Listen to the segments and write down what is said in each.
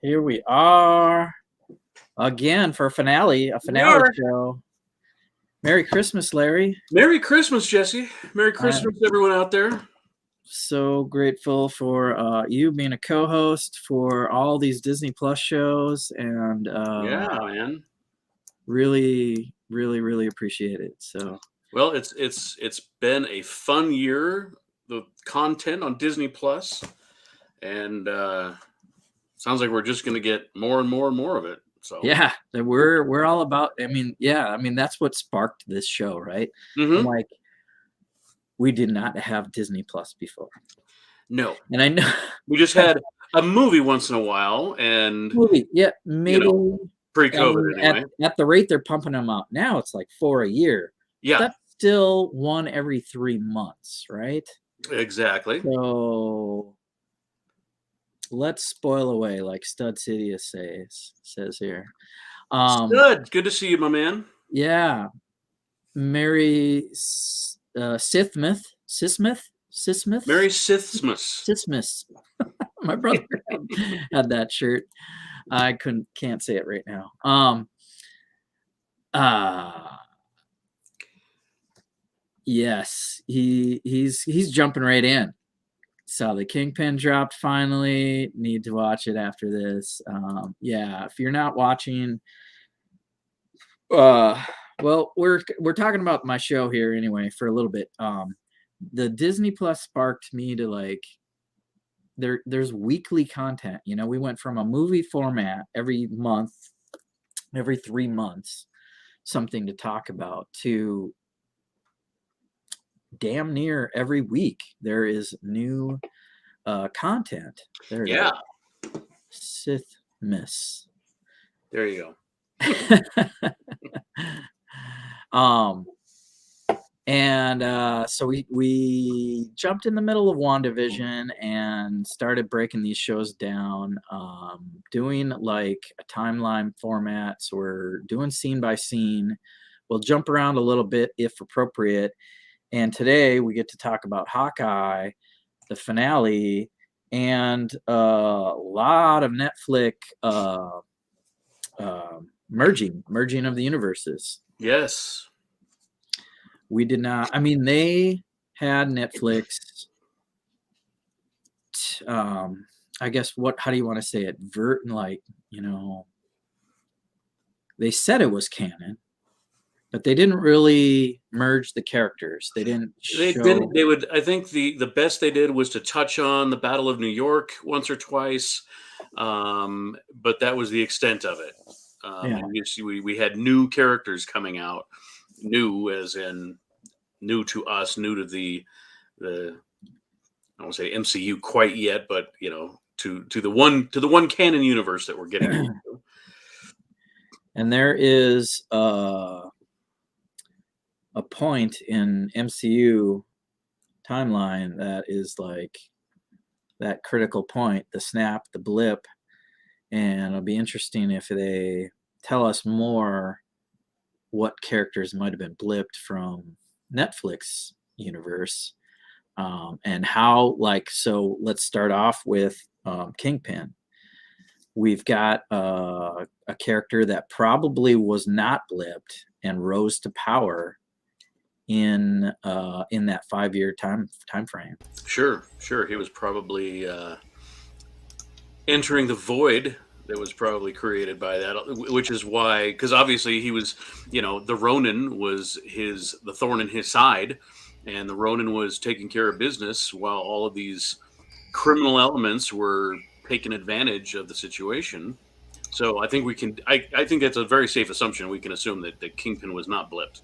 Here we are again for a finale show. Merry Christmas, Larry. Merry Christmas, Jesse. Merry Christmas, everyone out there. So grateful for you being a co-host for all these Disney Plus shows, and yeah, man, really appreciate it. So, well, it's been a fun year. The content on Disney Plus, and sounds like we're just going to get more and more and more of it. So yeah, we're all about. I mean, that's what sparked this show, right? Mm-hmm. Like, we did not have Disney Plus before. No, and I know we just had a movie once in a while, and maybe pre-COVID anyway. At the rate they're pumping them out now, it's like 4 a year. Yeah, that's still one every 3 months, right? Exactly. So let's spoil away, like Stud City says here. Stud, good to see you, my man. Yeah, Merry Sithmith. Merry Sithmas. My brother had that shirt. I can't say it right now. Yes, he's jumping right in. Saw the Kingpin dropped finally. Need to watch it after this. Yeah, if you're not watching, well, we're talking about my show here anyway for a little bit. The Disney Plus sparked me to like. There's weekly content. You know, we went from a movie format every month, every 3 months, something to talk about, to damn near every week there is new content. There it is. Sith Miss. There you go. And so we jumped in the middle of WandaVision and started breaking these shows down, doing like a timeline format. So we're doing scene by scene. We'll jump around a little bit if appropriate. And today we get to talk about Hawkeye, the finale, and a lot of Netflix merging of the universes. Yes. We did not. I mean, they had Netflix. I guess how do you want to say it? They said it was canon, but they didn't really merge the characters. They didn't. They would. I think the best they did was to touch on the Battle of New York once or twice, but that was the extent of it. And you see, we had new characters coming out. New as in new to us, new to the I won't say MCU quite yet, but to the one canon universe that we're getting into. And there is a point in MCU timeline that is like that critical point, the snap, the blip, and it'll be interesting if they tell us more what characters might have been blipped from Netflix universe, and how, so let's start off with Kingpin. We've got a character that probably was not blipped and rose to power in that 5-year time frame. Sure. He was probably entering the void that was probably created by that, which is why, because obviously he was, the Ronin was the thorn in his side, and the Ronin was taking care of business while all of these criminal elements were taking advantage of the situation. So I think I think that's a very safe assumption. We can assume that the Kingpin was not blipped.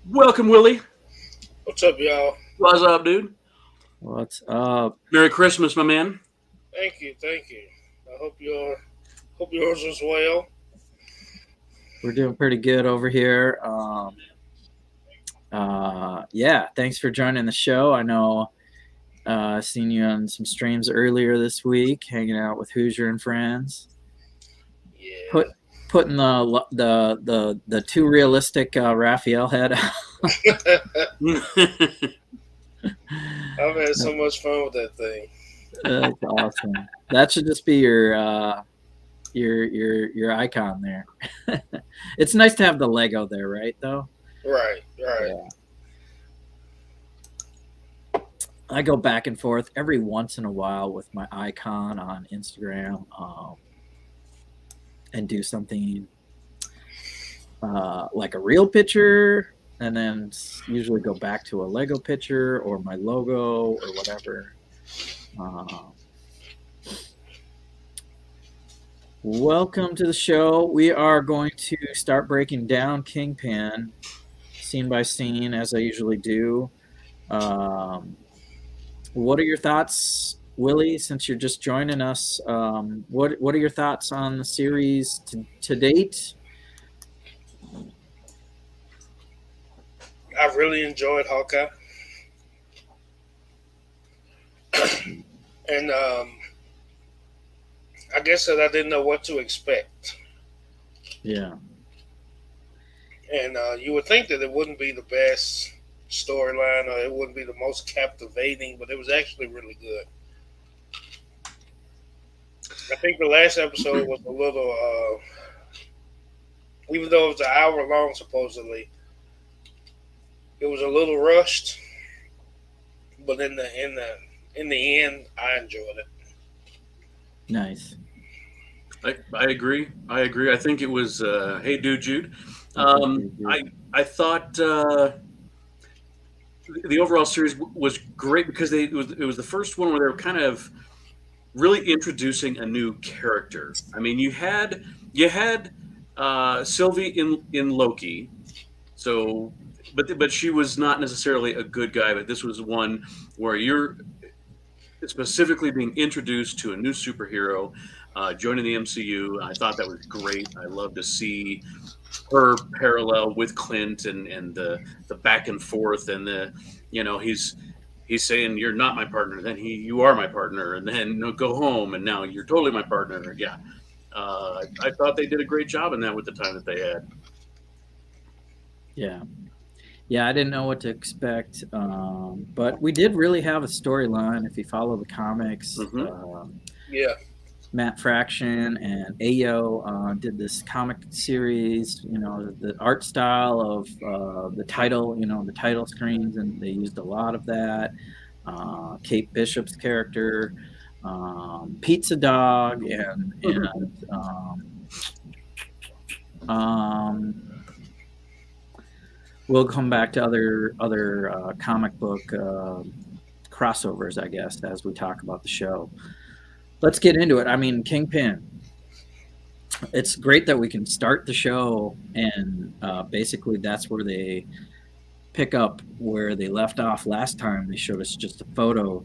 Welcome, Willie. What's up, y'all? What's up, dude? What's up? Merry Christmas, my man. Thank you. I hope yours as well. We're doing pretty good over here. Yeah, thanks for joining the show. I know seen you on some streams earlier this week, hanging out with Hoosier and friends. Yeah. Putting the too realistic Raphael head out. I've had so much fun with that thing. That's awesome. That should just be your your icon there. It's nice to have the Lego there, right? Though. Right. Yeah. I go back and forth every once in a while with my icon on Instagram, and do something like a real picture, and then usually go back to a Lego picture or my logo or whatever. Welcome to the show. We are going to start breaking down Kingpin scene by scene, as I usually do. What are your thoughts, Willie, since you're just joining us? What are your thoughts on the series to date? I really enjoyed Hawkeye. And I guess that I didn't know what to expect. Yeah. And you would think that it wouldn't be the best storyline or it wouldn't be the most captivating, but it was actually really good. I think the last episode was a little, even though it was an hour long supposedly, it was a little rushed. But in the end, I enjoyed it. Nice. I agree. I think it was. Hey, dude, Jude. I thought the overall series was great because it was the first one where they were kind of really introducing a new character. I mean, you had Sylvie in Loki, so but she was not necessarily a good guy. But this was one where you're specifically being introduced to a new superhero, joining the MCU. I thought that was great. I love to see her parallel with Clint and the back and forth and he's saying you're not my partner, then you are my partner, and then go home, and now you're totally my partner. Yeah, I thought they did a great job in that with the time that they had. Yeah, I didn't know what to expect, but we did really have a storyline. If you follow the comics, Yeah. Matt Fraction and Ayo did this comic series. The art style of the title, the title screens, and they used a lot of that. Kate Bishop's character, Pizza Dog, and we'll come back to other comic book crossovers, I guess, as we talk about the show. Let's get into it. I mean, Kingpin. It's great that we can start the show, and basically that's where they pick up where they left off last time. They showed us just a photo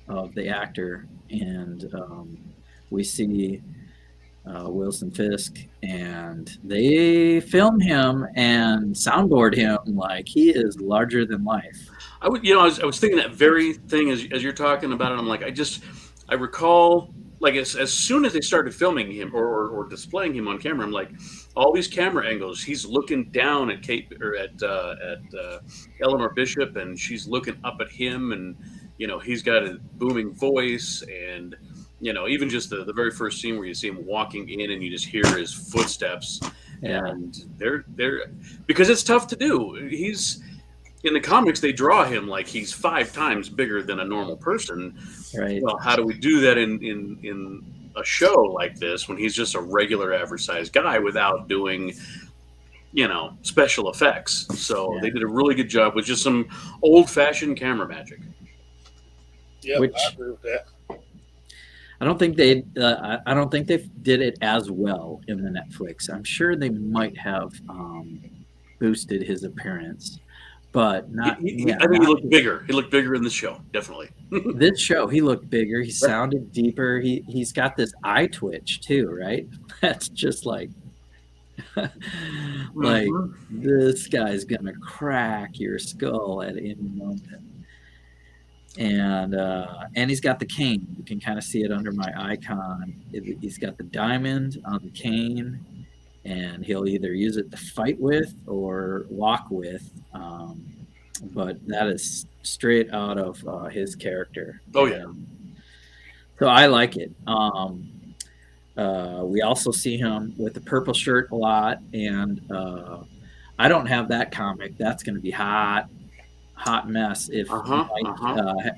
of the actor, and we see Wilson Fisk, and they film him and soundboard him like he is larger than life. I was thinking that very thing as you're talking about it. I'm like, I recall, like, as soon as they started filming him or displaying him on camera, I'm like, all these camera angles, he's looking down at Kate or at Eleanor Bishop, and she's looking up at him, and he's got a booming voice, and even just the very first scene where you see him walking in and you just hear his footsteps, and they're because it's tough to do. He's in the comics, they draw him like he's 5 times bigger than a normal person. Right. Well, how do we do that in a show like this when he's just a regular average sized guy without doing, special effects? So they did a really good job with just some old fashioned camera magic. Yeah, I agree with that. I don't think they did it as well in the Netflix. I'm sure they might have boosted his appearance. But not. I think he looked bigger. He looked bigger in the show, definitely. This show, he looked bigger. He sounded deeper. He's got this eye twitch too, right? That's just like this guy's gonna crack your skull at any moment. And he's got the cane. You can kind of see it under my icon. He's got the diamond on the cane, and he'll either use it to fight with or walk with. But that is straight out of his character. Oh, yeah. So I like it. We also see him with the purple shirt a lot, and I don't have that comic. That's going to be hot mess if Mike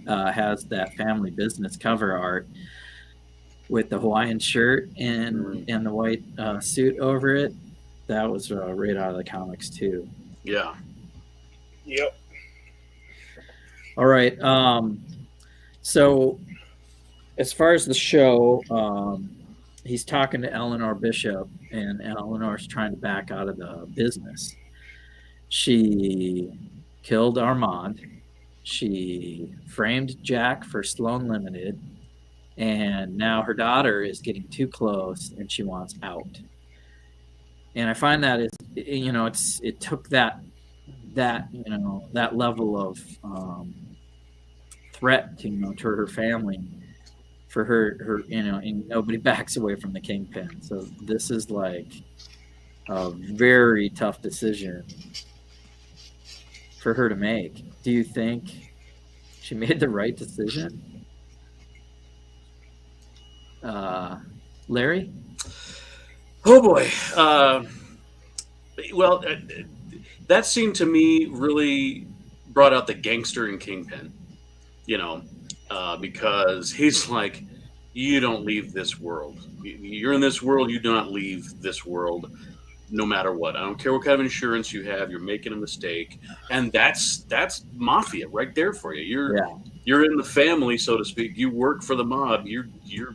has that family business cover art with the Hawaiian shirt and the white suit over it. That was right out of the comics too. Yeah. Yep. All right. So as far as the show, he's talking to Eleanor Bishop, and Eleanor's trying to back out of the business. She killed Armand. She framed Jack for Sloan Limited, and now her daughter is getting too close, and she wants out. And I find that it took that level of threat to her family for her and nobody backs away from the Kingpin. So this is like a very tough decision for her to make. Do you think she made the right decision? Larry? Oh boy. Well, that scene to me really brought out the gangster in Kingpin, because he's like, you don't leave this world. You're in this world, you do not leave this world no matter what. I don't care what kind of insurance you have, you're making a mistake. And that's mafia right there for you. You're in the family, so to speak. You work for the mob. You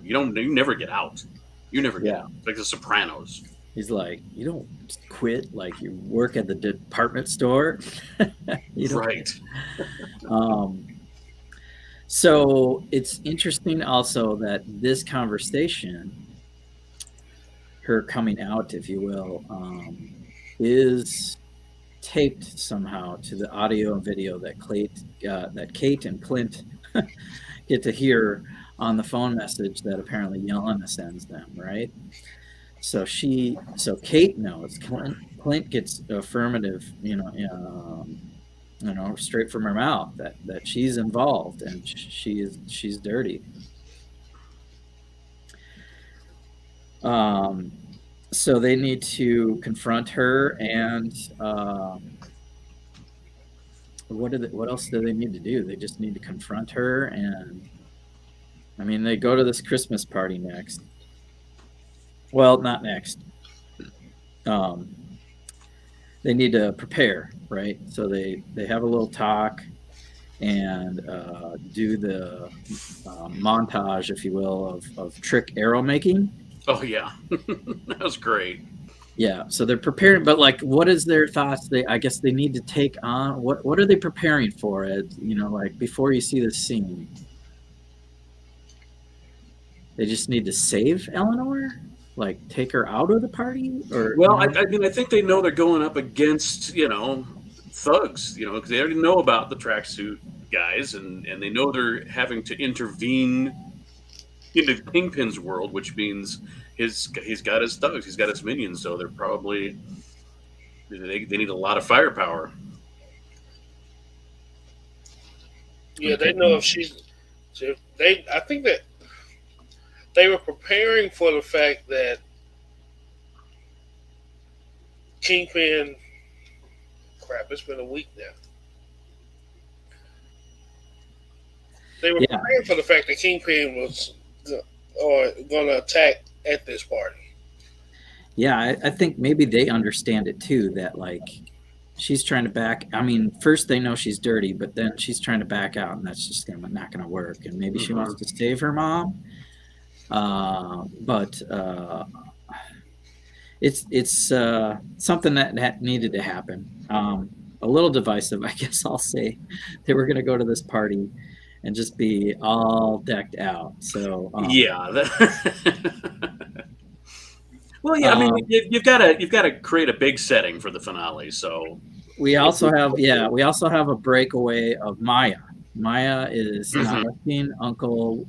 never get out. You never get out. Like the Sopranos. He's like, you don't quit like you work at the department store. Right. So it's interesting also that this conversation, her coming out, if you will, is taped somehow to the audio and video that Kate and Clint get to hear on the phone message that apparently Yelena sends them, right? So Kate knows. Clint gets affirmative, straight from her mouth that she's involved and she's dirty. So they need to confront her, and what else do they need to do? They just need to confront her, and they go to this Christmas party next. Well, not next. They need to prepare, right? So they have a little talk and do the montage, if you will, of trick arrow making. Oh yeah, that was great. Yeah, so they're preparing, but like, what is their thoughts? I guess they need to take on what are they preparing for? Like before you see this scene, they just need to save Eleanor, like take her out of the party, or well, I think they know they're going up against thugs, because they already know about the tracksuit guys, and they know they're having to intervene into Kingpin's world, which means he's got his thugs, he's got his minions, so they're probably they need a lot of firepower. Yeah, they know I think that they were preparing for the fact that Kingpin. Crap! It's been a week now. They were preparing for the fact that Kingpin was going to attack at this party. Yeah, I think maybe they understand it too, that like she's trying to back. First they know she's dirty, but then she's trying to back out, and that's just not going to work. And maybe she wants to save her mom, but it's something that needed to happen. A little divisive, I guess I'll say. They were going to go to this party and just be all decked out. So well, yeah, you've got to create a big setting for the finale. So we also have a breakaway of Maya. Maya is not looking Uncle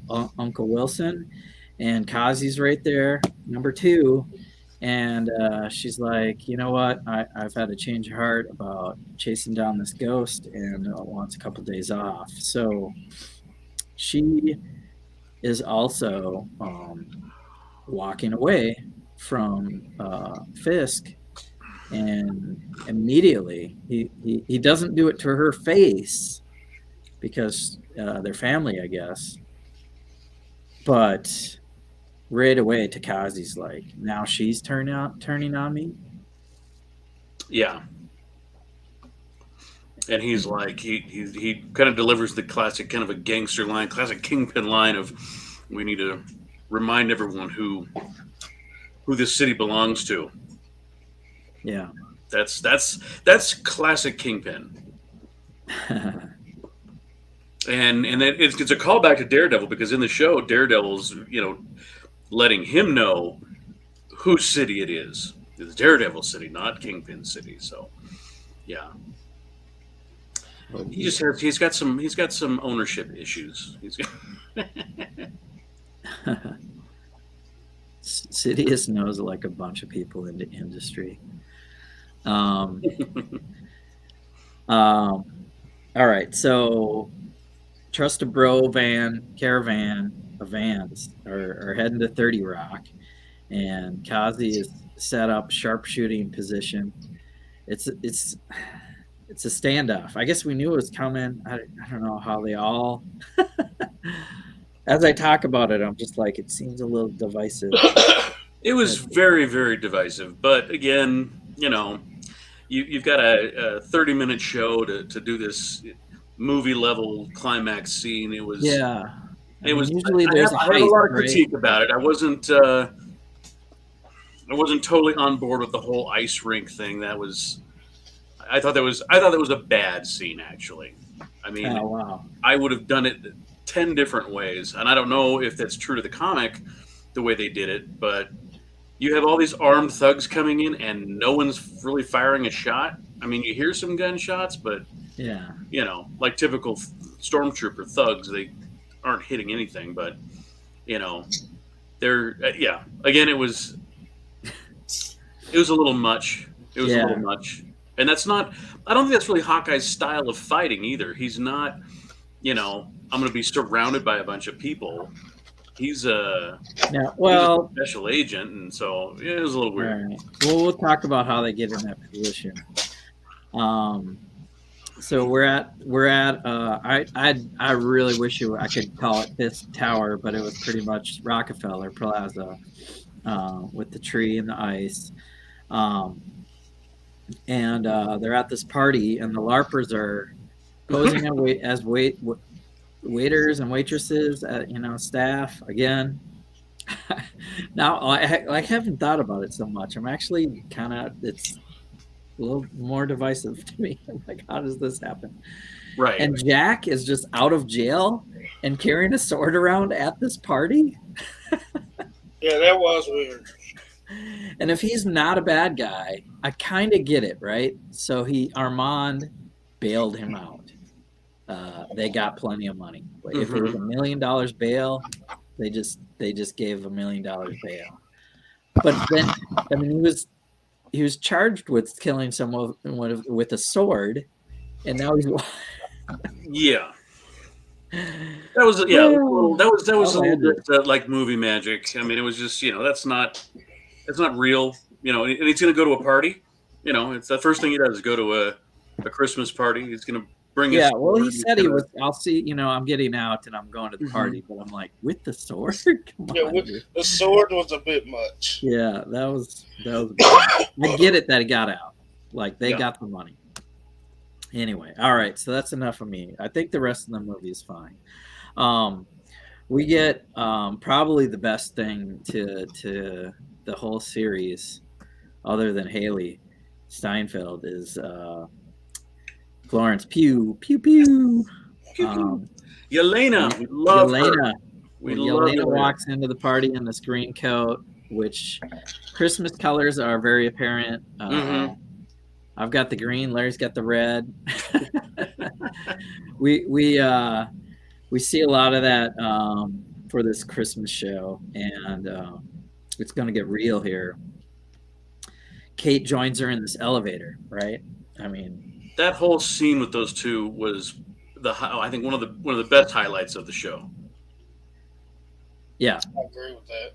Wilson, and Kazi's right there, number 2. And she's like, you know what? I've had a change of heart about chasing down this ghost, and wants a couple days off. So she is also walking away from Fisk, and immediately he doesn't do it to her face because they're family, I guess. But right away, Takazi's like, now she's turning on me. Yeah. And he's like, he kind of delivers the classic kind of a gangster line, classic Kingpin line of, we need to remind everyone who this city belongs to. Yeah. That's classic Kingpin. And it's a callback to Daredevil, because in the show, Daredevil's, letting him know whose city it is. It's Daredevil City, not Kingpin City. So, yeah. He's got some ownership issues. Sidious knows like a bunch of people in the industry. All right, so Trust a Bro caravan of vans are heading to 30 Rock, and Kazi is set up sharpshooting position. It's a standoff. I guess we knew it was coming. I don't know how they all. As I talk about it, I'm just like, it seems a little divisive. It was very, very divisive. But again, you've got a 30-minute show to do this movie level climax scene. It was Usually I there's have a lot of critique about it. I wasn't totally on board with the whole ice rink thing. I thought that was a bad scene, actually. I mean, oh, wow. I would have done it 10 different ways, and I don't know if that's true to the comic, the way they did it, but you have all these armed thugs coming in, and no one's really firing a shot. I mean, you hear some gunshots, but yeah, like typical stormtrooper thugs, they aren't hitting anything. But they're Again, it was a little much. It was a little much. And that's not, I don't think that's really Hawkeye's style of fighting either. He's not, I'm going to be surrounded by a bunch of people. He's a special agent, and so it was a little weird. Right. Well, we'll talk about how they get in that position. So we're at I really wish I could call it this tower, but it was pretty much Rockefeller Plaza with the tree and the ice. And they're at this party, and the LARPers are posing as waiters and waitresses, staff again. Now I haven't thought about it so much. I'm actually it's a little more divisive to me. I'm like, how does this happen? Right. And Jack is just out of jail and carrying a sword around at this party. Yeah, that was weird. And if he's not a bad guy, I kind of get it, right? So Armand bailed him out. They got plenty of money. If it was $1 million bail, they just gave $1 million bail. But then, I mean, he was charged with killing someone with a sword, and now he's yeah. That was a little bit like movie magic. I mean, it was just that's not real. And he's going to go to a party. It's the first thing he does is go to a Christmas party. He's going to bring his well, he said he was. I'll see. I'm getting out and I'm going to the party, but I'm like, with the sword. Come on, the sword was a bit much. Yeah, that was. I get it that he got out. Like they got the money. Anyway, all right. So that's enough of me. I think the rest of the movie is fine. We get probably the best thing to the whole series, other than Haley Steinfeld, is Florence Pugh. Yelena, we love her. Yelena walks into the party in this green coat, which Christmas colors are very apparent. I've got the green. Larry's got the red. We see a lot of that for this Christmas show, and it's going to get real here. Kate joins her in this elevator, right? I mean, that whole scene with those two was I think one of the best highlights of the show. Yeah, I agree with that.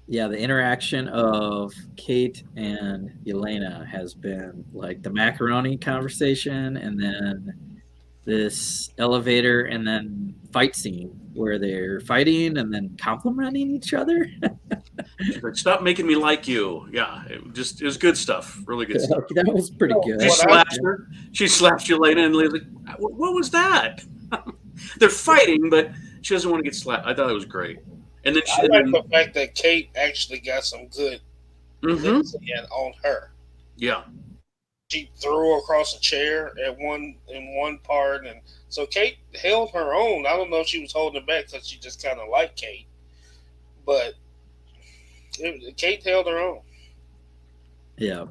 yeah, the interaction of Kate and Yelena has been like the macaroni conversation, and then this elevator, and then fight scene where they're fighting and then complimenting each other. She's like, "Stop making me like you." Yeah, it was good stuff. Really good stuff. That was pretty good. She slaps her. She slaps Yelena, and Leah's like, "What was that?" They're fighting, but she doesn't want to get slapped. I thought it was great. And then I like the fact that Kate actually got some good mm-hmm. on her. Yeah. She threw across a chair in one part, and so Kate held her own. I don't know if she was holding it back because she just kind of liked Kate, but Kate held her own. Yeah.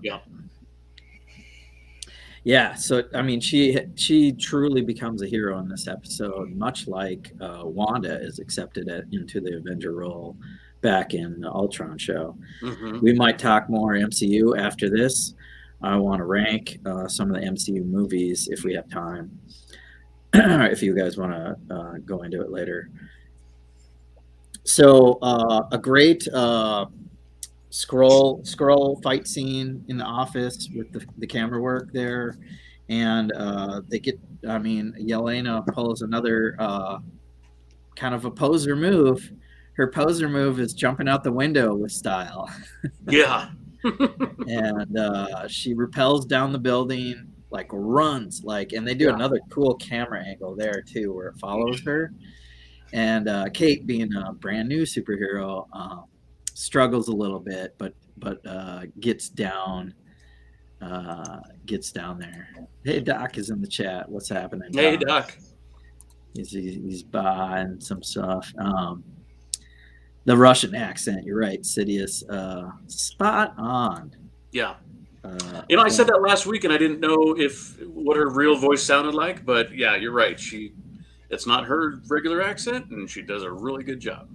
So I mean, she truly becomes a hero in this episode, much like Wanda is accepted into the Avenger role back in the Ultron show. Mm-hmm. We might talk more MCU after this. I want to rank some of the MCU movies if we have time. If you guys want to go into it later. So a great scroll fight scene in the office with the camera work there, and Yelena pulls another kind of a poser move. Her poser move is jumping out the window with style. Yeah. And she rappels down the building, like runs, and they do another cool camera angle there too, where it follows her. And Kate, being a brand new superhero, struggles a little bit, but gets down there. Hey, Doc is in the chat. What's happening, Doc? Hey, Doc. He's buying some stuff. The Russian accent, you're right, Sidious. Spot on. Yeah. I said that last week, and I didn't know what her real voice sounded like, but yeah, you're right. It's not her regular accent, and she does a really good job.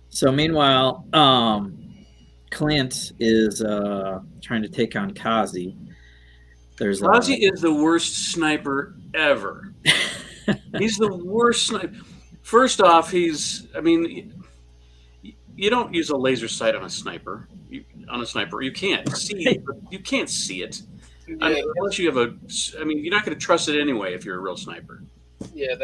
So meanwhile, Clint is trying to take on Kazi. Kazi is the worst sniper ever. He's the worst sniper. First off, you don't use a laser sight on a sniper. You can't see it. You can't see it. Yeah. Unless you have you're not going to trust it anyway if you're a real sniper. Yeah.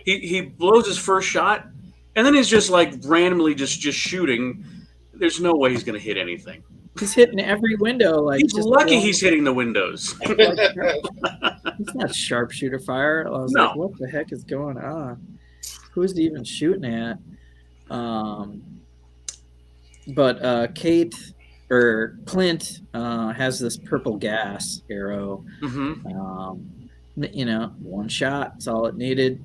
He blows his first shot, and then he's just like randomly just shooting. There's no way he's going to hit anything. He's hitting every window. He's lucky he's hitting the windows. He's not sharpshooter fire. I was like, what the heck is going on? Who's he even shooting at? But Clint has this purple gas arrow. Mm-hmm. One shot, that's all it needed.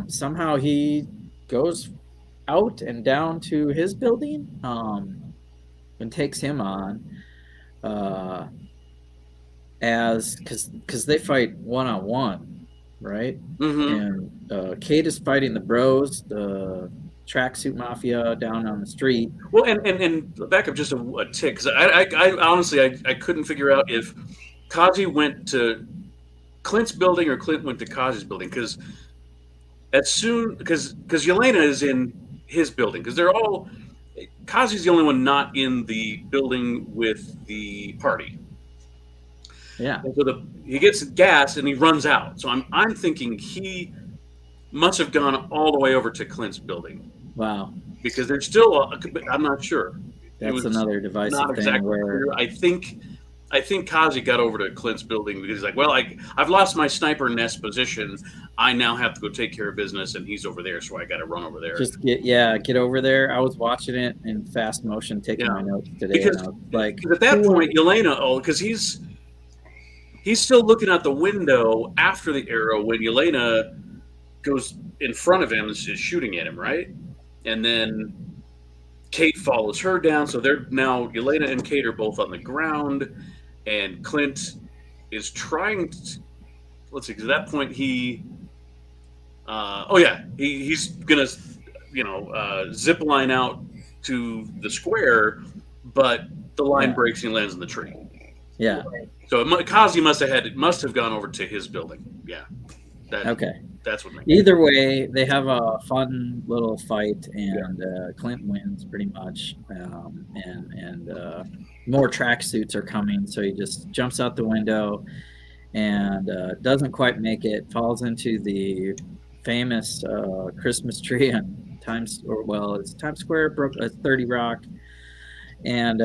Somehow he goes out and down to his building and takes him on because they fight one-on-one, right? Mm-hmm. And Kate is fighting the bros, the tracksuit mafia down on the street. Well, and back up just a tick, because I honestly I couldn't figure out if Kazi went to Clint's building or Clint went to Kazi's building, because Yelena is in his building, because they're all. Kazi's the only one not in the building with the party. Yeah. And so he gets gas and he runs out. So I'm thinking he must have gone all the way over to Clint's building. Wow. Because there's still I'm not sure. That's another divisive thing where I think Kazi got over to Clint's building because he's like, well, I've lost my sniper nest position. I now have to go take care of business, and he's over there, so I got to run over there. Just get over there. I was watching it in fast motion, taking my notes today. Because at that point, Yelena, because he's still looking out the window after the arrow when Yelena goes in front of him and is shooting at him, right? And then Kate follows her down, so they're now Yelena and Kate are both on the ground. And Clint is trying to, let's see, because at that point he's gonna, zip line out to the square, but the line breaks and he lands in the tree. Yeah. So Kazi must have gone over to his building. Yeah. Okay. That's what makes Either way, they have a fun little fight, and Clint wins pretty much. And more tracksuits are coming, so he just jumps out the window and doesn't quite make it. Falls into the famous Christmas tree on it's Times Square, 30 Rock, and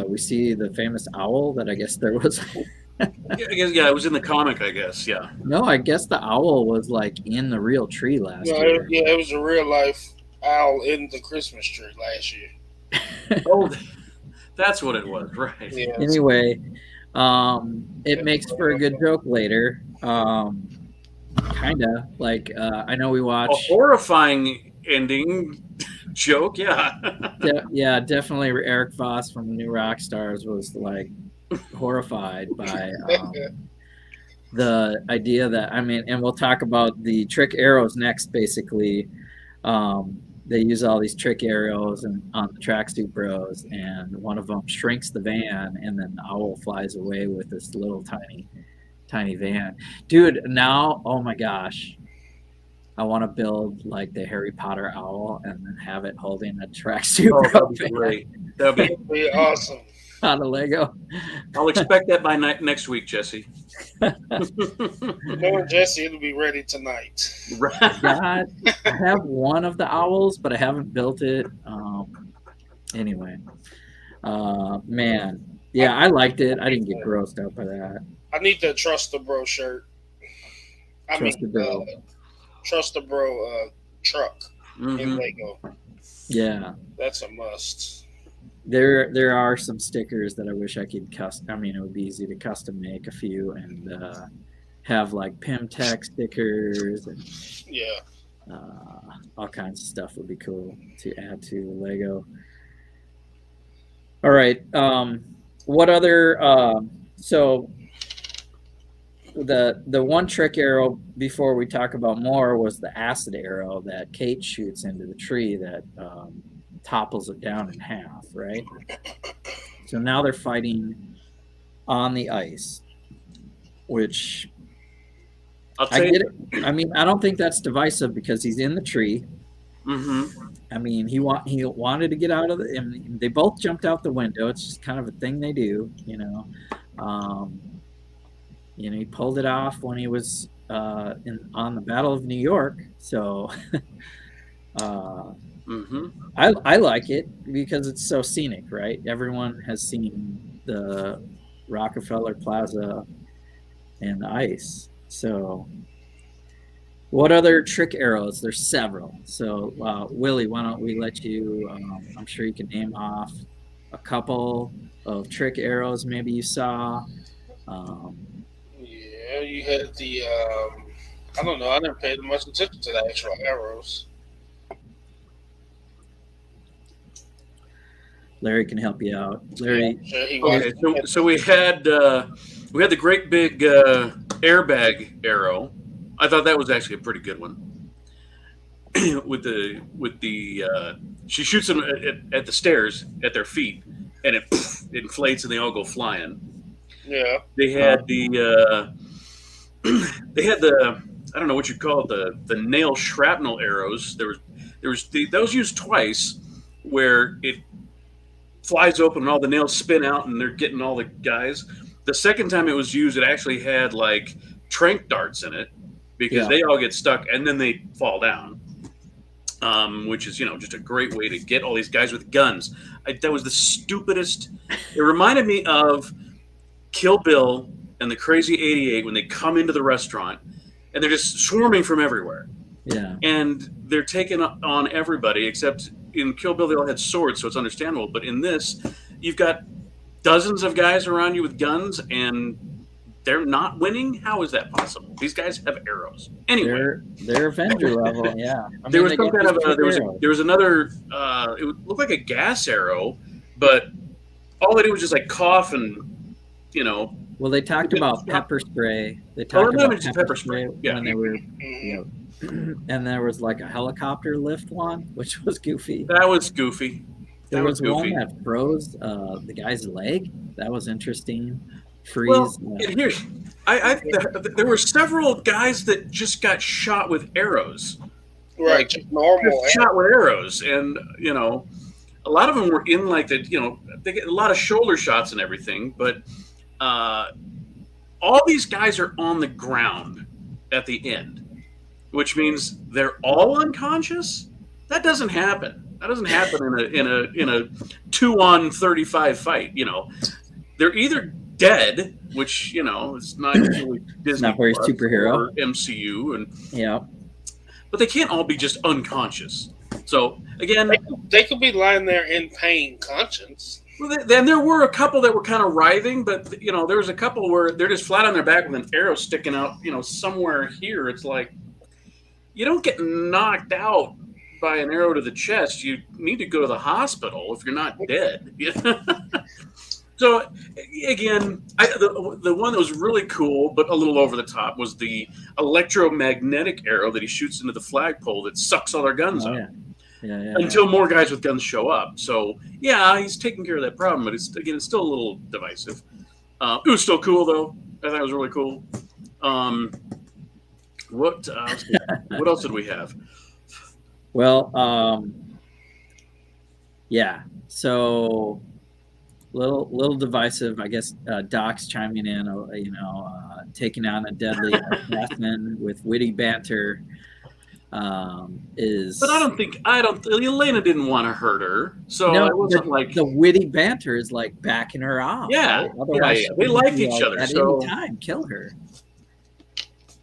we see the famous owl that I guess there was. Yeah, it was in the comic, I guess. Yeah. No, I guess the owl was like in the real tree last year. Yeah, it was a real life owl in the Christmas tree last year. Oh, that's what it was, right? Yeah. Anyway, it makes for a good joke later. Kinda like I know we A watch. horrifying ending joke, yeah. Yeah, definitely. Eric Voss from New Rock Stars was like horrified by the idea that, I mean, and we'll talk about the trick arrows next. Basically, they use all these trick arrows on the tracksuit bros, and one of them shrinks the van, and then the owl flies away with this little tiny van. Dude, now, oh my gosh, I want to build like the Harry Potter owl and then have it holding a tracksuit bro That'd be great. That'd be awesome. out of Lego. I'll expect that by next week, Jesse. Knowing Jesse, it'll be ready tonight. God, I have one of the owls, but I haven't built it. Anyway, man, yeah, I liked it. I didn't get grossed out by that. I need the Trust the Bro shirt. Trust the Bro. Trust the Bro truck in Lego. Yeah, that's a must. There are some stickers that I wish I could custom. I mean, it would be easy to custom make a few and have like Pimtech stickers and all kinds of stuff would be cool to add to Lego. All right, what other? So the one trick arrow before we talk about more was the acid arrow that Kate shoots into the tree that topples it down in half, right? So now they're fighting on the ice, which I get it. I mean, I don't think that's divisive because he's in the tree. I mean, he wanted to get out of the. I mean, they both jumped out the window. It's just kind of a thing they do, you know. He pulled it off when he was on the Battle of New York. So I like it because it's so scenic, right? Everyone has seen the Rockefeller Plaza and the ice. So what other trick arrows? There's several. So Willie, why don't we let you, I'm sure you can name off a couple of trick arrows maybe you saw. Yeah, you had the, I don't know, I never paid much attention to the actual arrows. Larry can help you out. Larry. Okay, so we had the great big airbag arrow. I thought that was actually a pretty good one. with the she shoots them at the stairs at their feet, and it inflates and they all go flying. Yeah. They had the I don't know what you call it, the nail shrapnel arrows. Those used twice where it flies open and all the nails spin out and they're getting all the guys. The second time it was used, it actually had like trank darts in it because they all get stuck and then they fall down, which is, just a great way to get all these guys with guns. That was the stupidest. It reminded me of Kill Bill and the Crazy 88 when they come into the restaurant and they're just swarming from everywhere. Yeah. And they're taking on everybody except in Kill Bill, they all had swords, so it's understandable. But in this, you've got dozens of guys around you with guns, and they're not winning? How is that possible? These guys have arrows. Anyway. They're Avenger level, yeah. There was some kind of there was another, it looked like a gas arrow, but all they did was just like cough and, Well, they talked about pepper spray. They talked about pepper spray when they were, and there was like a helicopter lift one, which was goofy. That was goofy. There was one goofy. that froze the guy's leg. That was interesting. Well, Freeze. and here, there were several guys that just got shot with arrows. Right, just normal. Just shot with arrows, and a lot of them were in like they get a lot of shoulder shots and everything, but all these guys are on the ground at the end, which means they're all unconscious. That doesn't happen. That doesn't happen in a 2-on-35 fight. They're either dead, which it's not really Disney, not very Plus superhero or MCU, and Yeah. but they can't all be just unconscious. So again, They could be lying there in pain, conscious. well, then there were a couple that were kind of writhing, but there was a couple where they're just flat on their back with an arrow sticking out, somewhere here. It's like you don't get knocked out by an arrow to the chest. You need to go to the hospital if you're not dead. So again, the one that was really cool but a little over the top was the electromagnetic arrow that he shoots into the flagpole that sucks all their guns up. Yeah. Until more guys with guns show up. So yeah, he's taking care of that problem, but it's still a little divisive. It was still cool though. I thought it was really cool. What else did we have? Well, yeah. So little divisive, I guess. Doc's chiming in, taking on a deadly assassin with witty banter. But Elena didn't want to hurt her, so it wasn't like the witty banter is like backing her off. Yeah, right? Otherwise they liked each other. At So any time, kill her.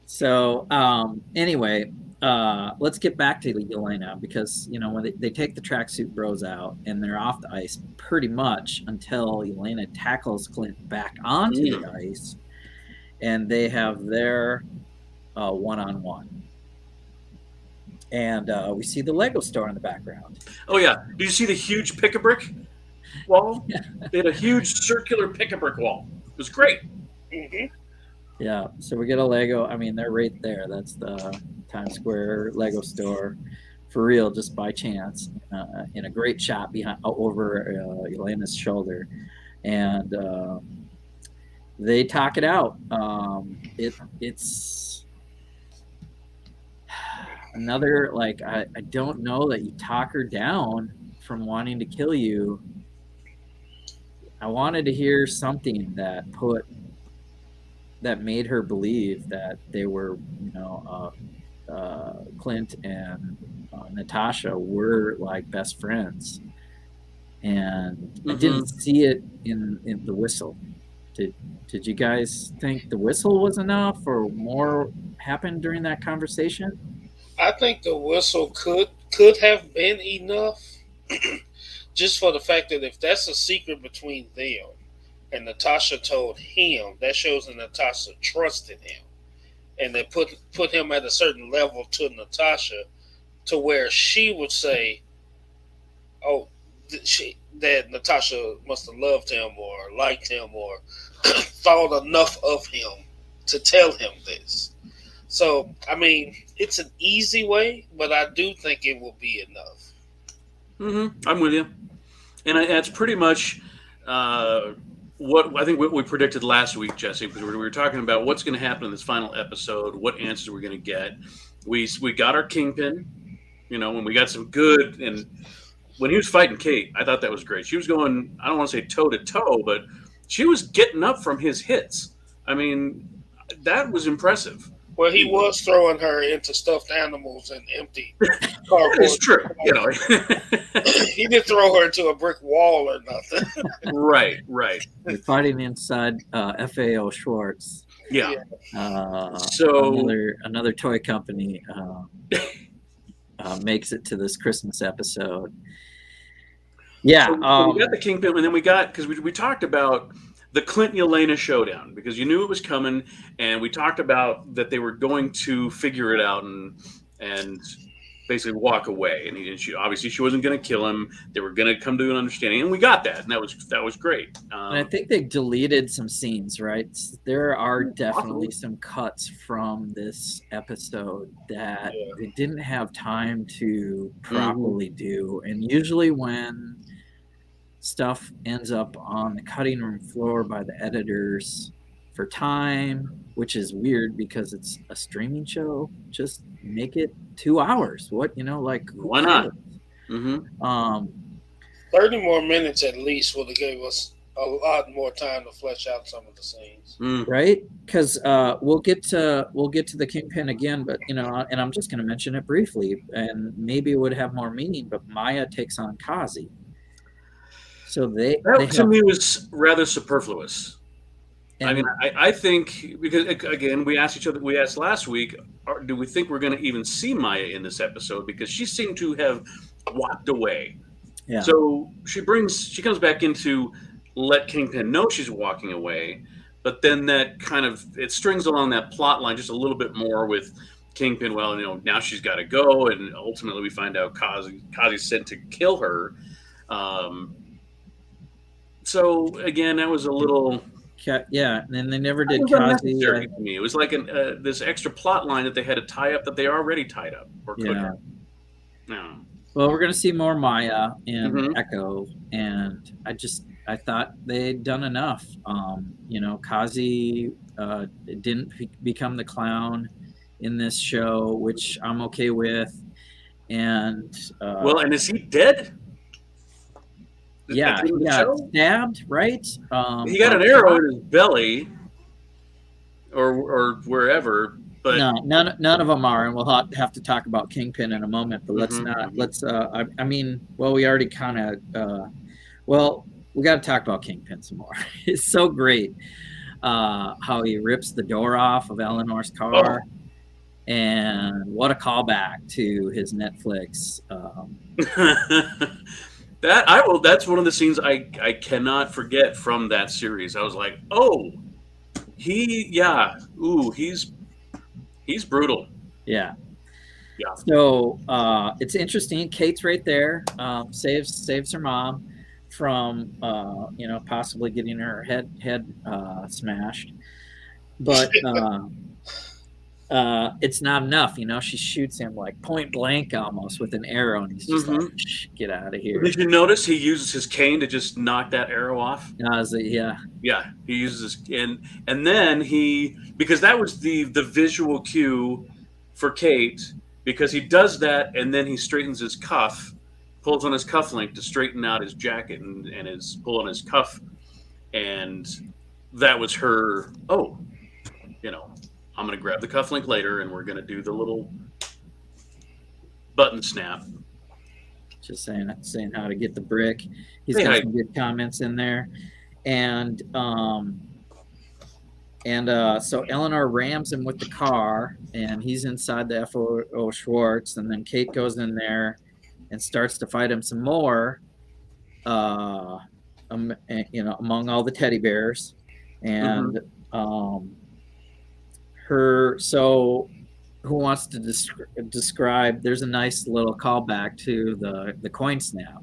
So anyway, let's get back to Elena, because when they take the tracksuit bros out and they're off the ice pretty much until Elena tackles Clint back onto the ice, and they have their one-on-one. And we see the Lego store in the background. Oh yeah, did you see the huge pick-a-brick wall? They had a huge circular pick-a-brick wall. It was great. Mm-hmm. Yeah, so we get a Lego. I mean, they're right there. That's the Times Square Lego store, for real, just by chance, in a great shot over Elena's shoulder, and they talk it out. It's another, like, I don't know that you talk her down from wanting to kill you. I wanted to hear something that made her believe that they were, Clint and Natasha were like best friends, and I didn't see it in the whistle. Did you guys think the whistle was enough, or more happened during that conversation? I think the whistle could have been enough, just for the fact that if that's a secret between them, and Natasha told him, that shows that Natasha trusted him, and they put him at a certain level to Natasha, to where she would say, "Oh, that Natasha must have loved him or liked him or thought enough of him to tell him this." So, I mean, it's an easy way, but I do think it will be enough. I'm with you, and that's pretty much what we predicted last week, Jesse, because we were talking about what's going to happen in this final episode, what answers we're going to get. We got our Kingpin, when we got some good, and when he was fighting Kate, I thought that was great. She was going, I don't want to say toe to toe, but she was getting up from his hits. I mean, that was impressive. Well, he was throwing her into stuffed animals and empty cardboard. It's true. He didn't throw her into a brick wall or nothing. Right. They're fighting inside FAO Schwartz. Yeah. So another toy company makes it to this Christmas episode. Yeah. So we got the Kingpin, and then we got, because we talked about the Clint and Elena showdown, because you knew it was coming, and we talked about that they were going to figure it out and basically walk away. And she wasn't going to kill him. They were going to come to an understanding, and we got that, and that was great. And I think they deleted some scenes, right? There are definitely some cuts from this episode that they didn't have time to properly do. And usually when stuff ends up on the cutting room floor by the editors for time, which is weird because it's a streaming show. Just make it 2 hours. What, like, who Why not? cares? Mm-hmm. 30 more minutes at least would have gave us a lot more time to flesh out some of the scenes. Right? Because we'll get to the Kingpin again, but and I'm just going to mention it briefly, and maybe it would have more meaning. But Maya takes on Kazi, so to me was rather superfluous. I mean, I think, because again, we asked last week, do we think we're going to even see Maya in this episode? Because she seemed to have walked away. Yeah. So she comes back in to let Kingpin know she's walking away, but then that kind of, it strings along that plot line just a little bit more with Kingpin. Well, now she's got to go, and ultimately we find out Kazi's sent to kill her. So again, that was a little. Yeah, and they never did Kazi. To me, it was like this extra plot line that they had to tie up that they already tied up or could have. No. Well, we're going to see more Maya and Echo, and I thought they'd done enough. Kazi didn't become the clown in this show, which I'm okay with. And and is he dead? Yeah, he got stabbed, right? He got an arrow in his belly, or wherever. But no, none of them are, and we'll have to talk about Kingpin in a moment. But let's not. Let's. I mean, well, we already kind of. We got to talk about Kingpin some more. It's so great how he rips the door off of Eleanor's car, and what a callback to his Netflix. That's one of the scenes I cannot forget from that series. I was like, he's brutal. Yeah. Yeah. So it's interesting. Kate's right there, saves her mom from possibly getting her head smashed, but it's not enough. She shoots him like point blank almost with an arrow, and he's just like, get out of here. Did you notice he uses his cane to just knock that arrow off? Yeah, he uses his, and then because that was the visual cue for Kate, because he does that, and then he straightens his cuff, pulls on his cufflink to straighten out his jacket and his pull on his cuff, and that was her. I'm going to grab the cufflink later, and we're going to do the little button snap. Just saying how to get the brick. He's got some good comments in there, and so Eleanor rams him with the car, and he's inside the AFOL Schwartz, and then Kate goes in there and starts to fight him some more, among all the teddy bears, and So who wants to describe? There's a nice little callback to the coin snap.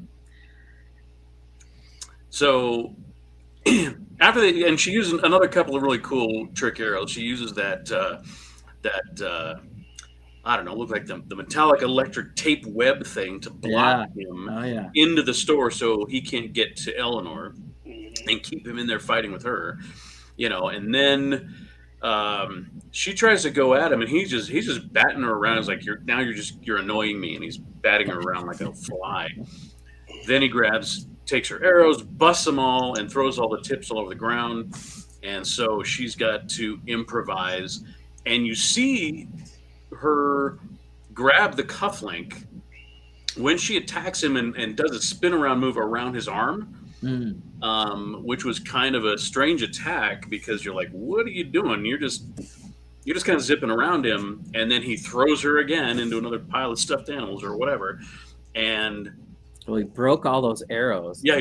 So after and she uses another couple of really cool trick arrows. She uses that I don't know, look like the metallic electric tape web thing to block him into the store so he can't get to Eleanor and keep him in there fighting with her, and then. She tries to go at him, and he's just batting her around. He's like, you're annoying me, and he's batting her around like a fly. Then he takes her arrows, busts them all, and throws all the tips all over the ground. And so she's got to improvise, and you see her grab the cufflink when she attacks him and does a spin around move around his arm. Which was kind of a strange attack, because you're like, what are you doing? You're just kind of zipping around him, and then he throws her again into another pile of stuffed animals or whatever. And he broke all those arrows. Yeah,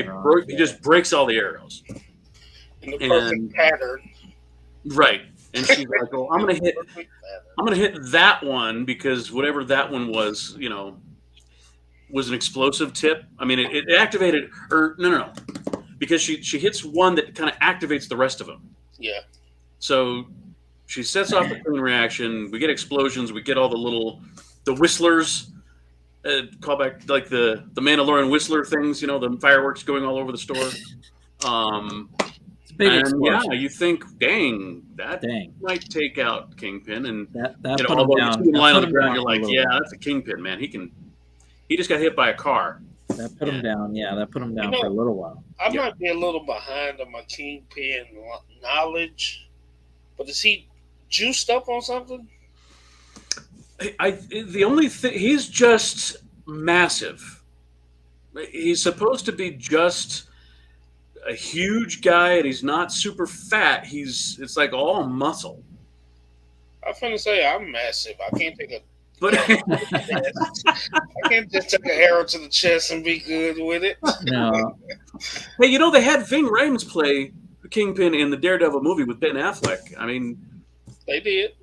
he just breaks all the arrows. In the perfect pattern. Right. And she's like, "Oh, I'm gonna hit that one, because whatever that one was, was an explosive tip. I mean, it activated, or no, because she hits one that kind of activates the rest of them. Yeah. So she sets off the chain reaction. We get explosions. We get all the whistlers callback like the Mandalorian Whistler things, the fireworks going all over the store. It's a big And explosion. you think, dang, that Dang. might take out Kingpin, and That put him although you down. see him That lying put on the him ground, down you're for a like, little yeah, while. that's a Kingpin, man. He just got hit by a car. That put him down. Yeah, that put him down for a little while. I might be a little behind on my Kingpin knowledge, but is he juiced up on something? The only thing, he's just massive. He's supposed to be just a huge guy, and he's not super fat. It's like all muscle. I'm finna say I'm massive. I can't take a. But I can't just take an arrow to the chest and be good with it. No. Hey, they had Ving Rhames play Kingpin in the Daredevil movie with Ben Affleck. I mean, they did.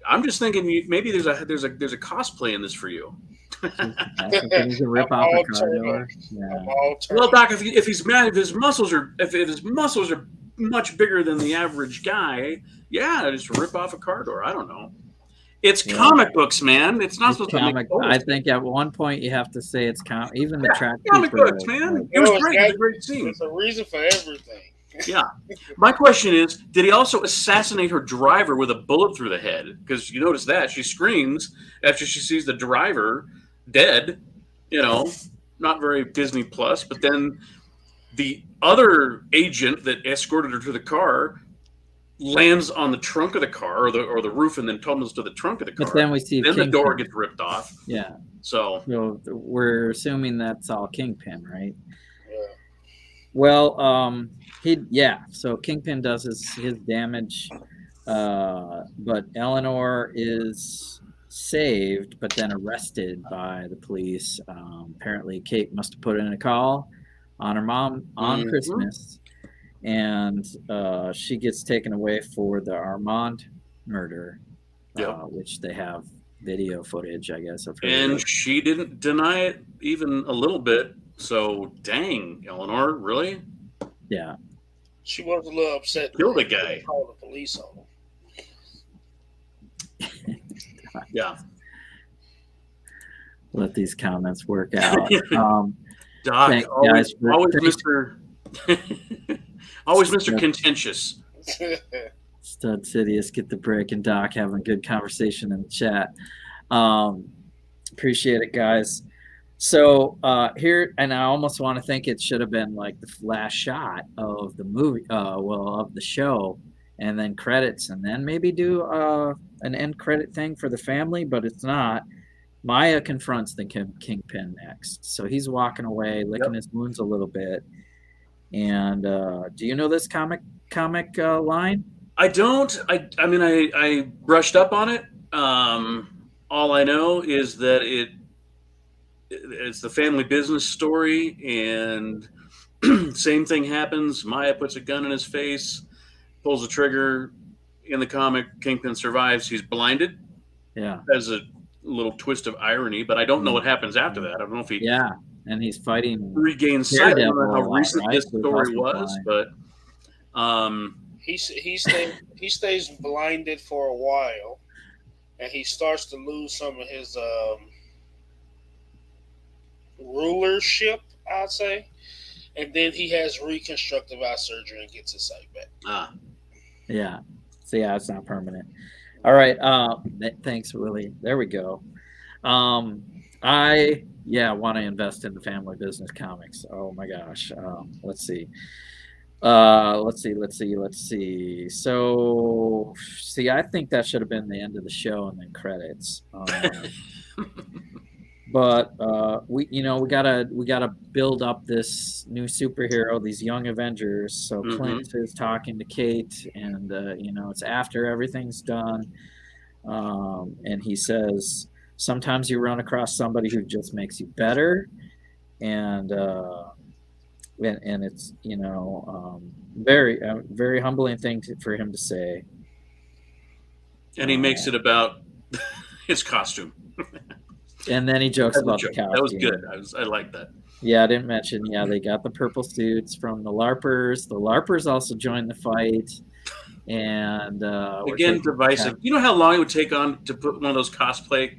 I'm just thinking maybe there's a cosplay in this for you. He's a rip off a car door. Yeah. Well, Doc, if his muscles are much bigger than the average guy, just rip off a car door. I don't know. It's comic books, man. It's not supposed to make. I think at one point you have to say it's even the track. Comic books, man. It was great. It was a great scene. There's a reason for everything. Yeah. My question is, did he also assassinate her driver with a bullet through the head? Because you notice that she screams after she sees the driver dead. Not very Disney Plus. But then the other agent that escorted her to the car lands on the trunk of the car or the roof and then tumbles to the trunk of the car. But then we see the door gets ripped off. Yeah. So we're assuming that's all Kingpin, right? Yeah. Well, so Kingpin does his damage, but Eleanor is saved, but then arrested by the police. Apparently, Kate must have put in a call on her mom on Christmas, and she gets taken away for the Armand murder, which they have video footage, I guess, of her. And she didn't deny it even a little bit. So, dang, Eleanor, really? Yeah. She was a little upset. Kill the guy. Call the police on him. Yeah. Let these comments work out. Doc, always Mr. always Mr. Contentious. Stud Sidious, get the break, and Doc having a good conversation in the chat. Appreciate it, guys. So here, and I almost want to think it should have been like the last shot of the movie, of the show, and then credits, and then maybe do an end credit thing for the family, but it's not. Maya confronts the Kingpin next, so he's walking away, licking his wounds a little bit. And do you know this comic line? I don't. I mean, I brushed up on it. All I know is that it's the family business story, and same thing happens. Maya puts a gun in his face, pulls the trigger. In the comic, Kingpin survives. He's blinded. Yeah. As a little twist of irony, but I don't know what happens after that. I don't know if he and he's fighting regains sight. I don't know how recent right? this story was, but he stays blinded for a while, and he starts to lose some of his rulership, I'd say, and then he has reconstructive eye surgery and gets his sight back. Yeah. So it's not permanent. All right. Thanks, Willie. There we go. I want to invest in the family business comics. Oh my gosh. Let's see. So, I think that should have been the end of the show and then credits. But we gotta build up this new superhero, these young Avengers. So Clint is talking to Kate, and it's after everything's done, and he says, sometimes you run across somebody who just makes you better, and it's very very humbling thing for him to say. And he makes it about his costume. And then he jokes about the costume. That was good. I like that. Yeah, I didn't mention. Yeah, they got the purple suits from the LARPers. The LARPers also joined the fight, and again, divisive. You know how long it would take on to put one of those cosplay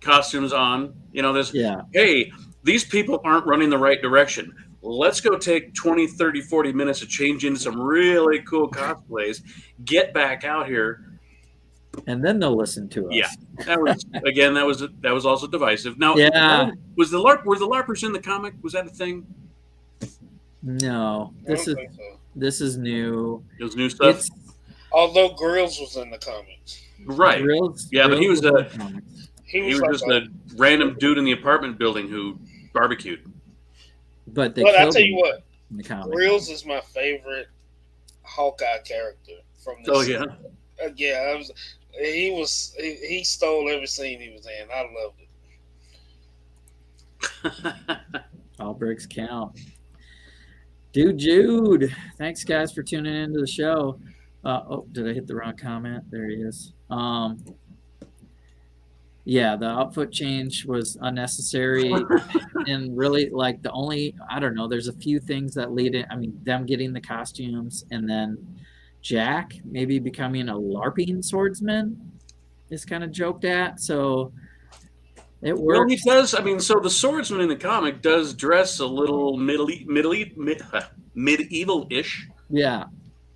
costumes on. You know, there's, Yeah. hey, these people aren't running the right direction. Let's go take 20, 30, 40 minutes to change into some really cool cosplays, get back out here. And then they'll listen to us. Yeah, that was also divisive. Now, Yeah. were the LARPers in the comic? Was that a thing? No, I don't think so. this is new. It was new stuff. Although Grills was in the comics. Right. Grills, Yeah, but he was in the comics. he was like just a random dude in the apartment building who barbecued. But But I killed tell him you what, in the comic. Grills is my favorite Hawkeye character from this. Oh yeah. Yeah, he stole every scene he was in. I loved it. All bricks count. Dude, Jude. Thanks, guys, for tuning into the show. Oh, did I hit the wrong comment? There he is. Yeah, the outfit change was unnecessary. And really, like, I don't know, there's a few things that lead it. I mean, them getting the costumes and then Jack maybe becoming a LARPing swordsman is kind of joked at. So it works. Well, he does. I mean, so the swordsman in the comic does dress a little medieval-ish. Yeah.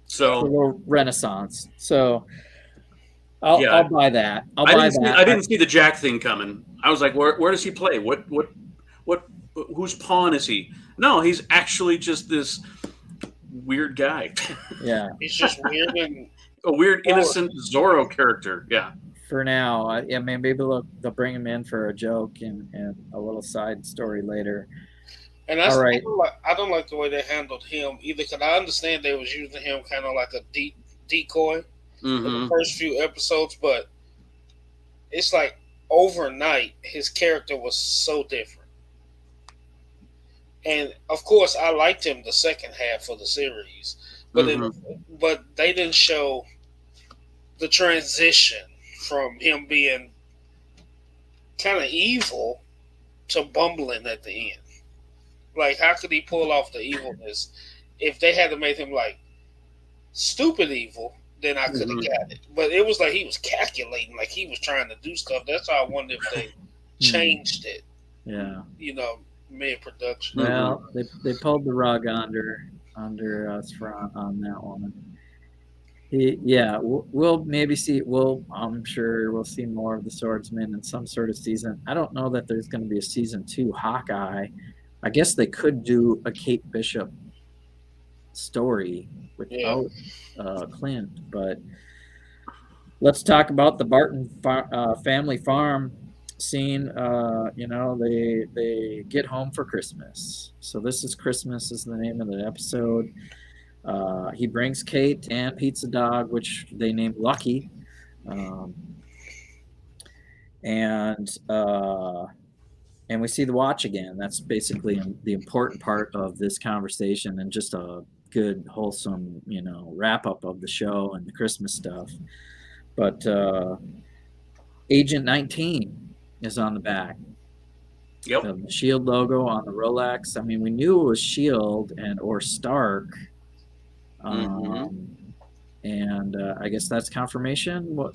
So a little Renaissance. So I'll buy that. I didn't see the Jack thing coming. I was like, where does he play? Whose pawn is he? No, he's actually just this weird guy. Yeah. He's just weird and a weird, innocent Zorro character. Yeah. For now, I mean, maybe they'll bring him in for a joke and a little side story later. And that's all right. I don't like the way they handled him either, because I understand they was using him kind of like a decoy in the first few episodes, but it's like overnight his character was so different. And of course, I liked him the second half of the series, but but they didn't show the transition from him being kind of evil to bumbling at the end. Like, how could he pull off the evilness? If they had to make him like stupid evil, then I could have got it. But it was like he was calculating, like he was trying to do stuff. That's why I wonder if they changed it. Yeah. You know, mid-production. Well, they pulled the rug under us on that one. We'll maybe see. I'm sure we'll see more of the swordsman in some sort of season. I don't know that there's going to be a season 2 Hawkeye. I guess they could do a Kate Bishop story without Clint, but let's talk about the Barton family farm scene. They get home for Christmas. So This Is Christmas is the name of the episode. He brings Kate and Pizza Dog, which they named Lucky. And we see the watch again. That's basically the important part of this conversation, and just a good, wholesome, wrap up of the show and the Christmas stuff. But Agent 19 is on the back. Yep. The Shield logo on the Rolex. I mean, we knew it was Shield or Stark. And I guess that's confirmation. What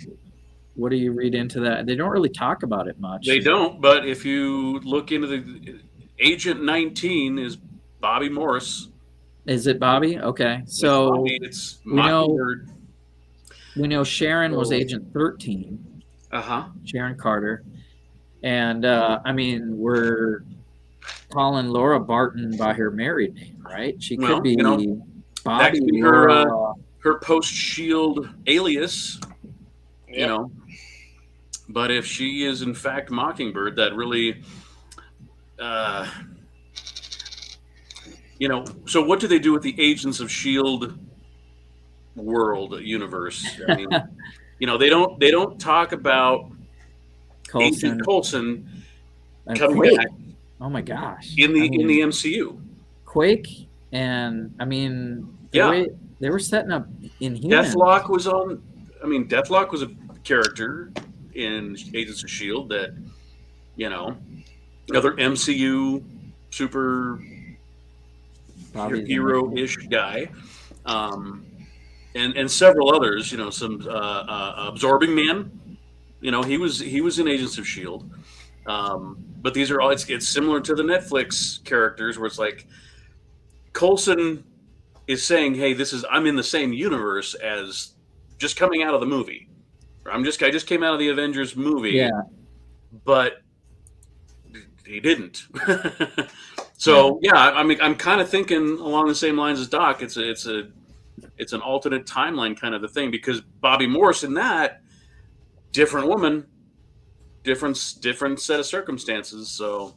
do you read into that? They don't really talk about it much. They don't, but if you look into the Agent 19 is Bobby Morris. Is it Bobby? Okay. So it's Mockingbird. We know Sharon was Agent 13. Sharon Carter. And I mean, we're calling Laura Barton by her married name, right? She could be Bobby. That could be her post-Shield alias. Yep. But if she is in fact Mockingbird, that really, so what do they do with the Agents of S.H.I.E.L.D. world universe? I mean, they don't talk about Agent Coulson coming Quake. back. Oh my gosh! In the MCU, Quake, and I mean, they were setting up Inhumans. Deathlock was on. I mean, Deathlock was a character in Agents of S.H.I.E.L.D. that, another MCU super hero-ish guy, and several others. Some Absorbing Man. He was in Agents of S.H.I.E.L.D. But these are all it's similar to the Netflix characters where it's like Coulson is saying, "Hey, I'm in the same universe as just coming out of the movie. I just came out of the Avengers movie, Yeah. but he didn't." So yeah, I'm kind of thinking along the same lines as Doc. It's an alternate timeline kind of a thing because Bobby Morse in that different woman, different set of circumstances. So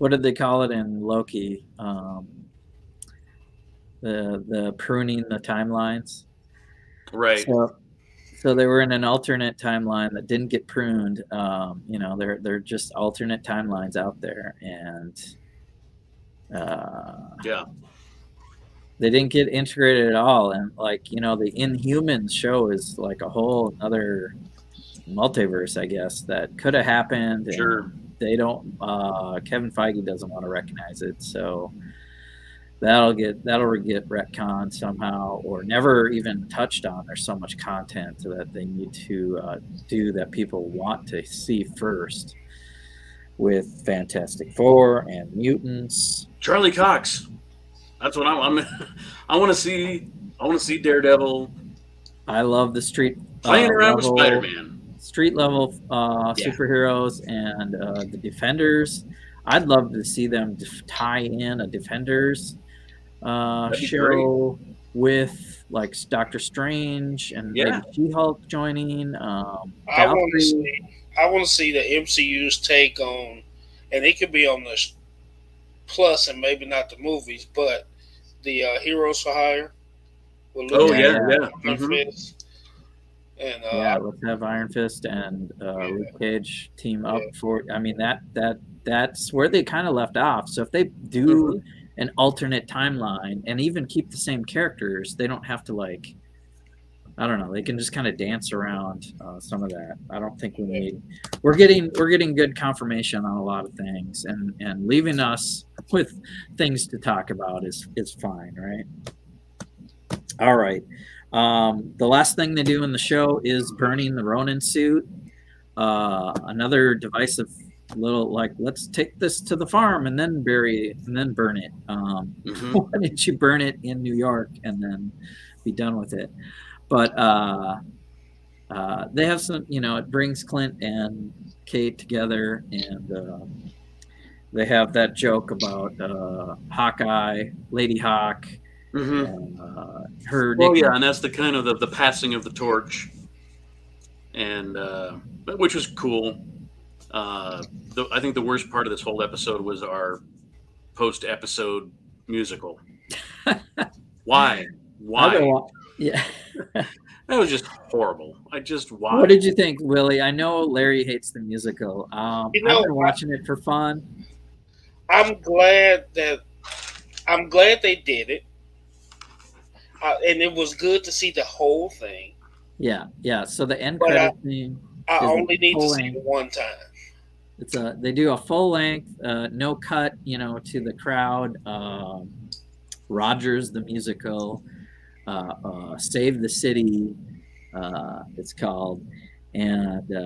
What did they call it in Loki? The pruning the timelines. right, So they were in an alternate timeline that didn't get pruned. They're just alternate timelines out there, and yeah, they didn't get integrated at all. And the Inhumans show is like a whole other multiverse, I guess, that could have happened. sure. And they don't. Kevin Feige doesn't want to recognize it, so that'll get retconned somehow or never even touched on. There's so much content that they need to do that people want to see first with Fantastic Four and mutants. Charlie Cox. That's what I'm I want to see. I want to see Daredevil I love the street playing around with level, Spider-Man. street level superheroes and the Defenders. I'd love to see them tie in a Defenders show with like Doctor Strange and maybe She-Hulk joining. I want to see the MCU's take on, and it could be on the plus and maybe not the movies, but the Heroes for Hire. Mm-hmm. Fist. And let's have Iron Fist and Luke Cage team up for. I mean that's where they kind of left off. So if they do an alternate timeline and even keep the same characters, they don't have to I don't know. They can just kind of dance around some of that. I don't think we need. We're getting good confirmation on a lot of things, and leaving us with things to talk about is fine, right? All right. The last thing they do in the show is burning the Ronin suit. Another divisive little let's take this to the farm and then bury it and then burn it. Why didn't you burn it in New York and then be done with it? But they have some, it brings Clint and Kate together, and they have that joke about Hawkeye, Lady Hawk. And, her nickname. And that's the kind of the passing of the torch, and which was cool. I think the worst part of this whole episode was our post-episode musical. Why? Yeah. That was just horrible. Why? What did you think, Willie? I know Larry hates the musical. I've been watching it for fun. I'm glad they did it. And it was good to see the whole thing. Yeah. So the end credit thing. I only need to see it one time. They do a full length, no cut, to the crowd. Rogers the musical, Save the City, it's called, and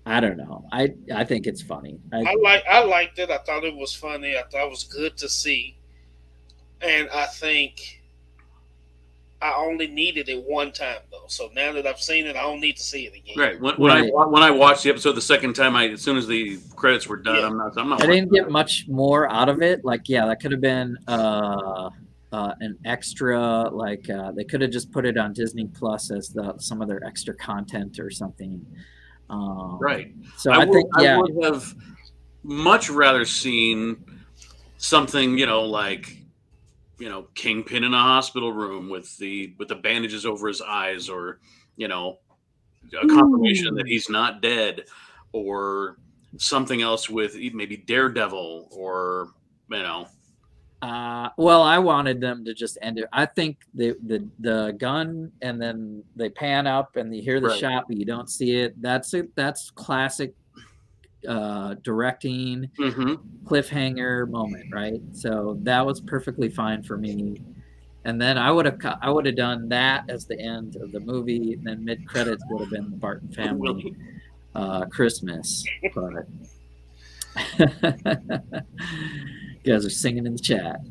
I don't know. I think it's funny. I liked it. I thought it was funny. I thought it was good to see, and I think. I only needed it one time though, so now that I've seen it, I don't need to see it again. Right. When I watched the episode the second time, as soon as the credits were done, I'm not. I didn't get much more out of it. That could have been an extra. They could have just put it on Disney Plus as some of their extra content or something. Right. So I think I would have much rather seen something, Kingpin in a hospital room with the bandages over his eyes, or a confirmation that he's not dead, or something else with maybe Daredevil, or well, I wanted them to just end it. I think the gun, and then they pan up and you hear the shot, but you don't see it. That's classic directing cliffhanger moment, right? So that was perfectly fine for me. And then I would have done that as the end of the movie, and then mid credits would have been the Barton family Christmas, but you guys are singing in the chat.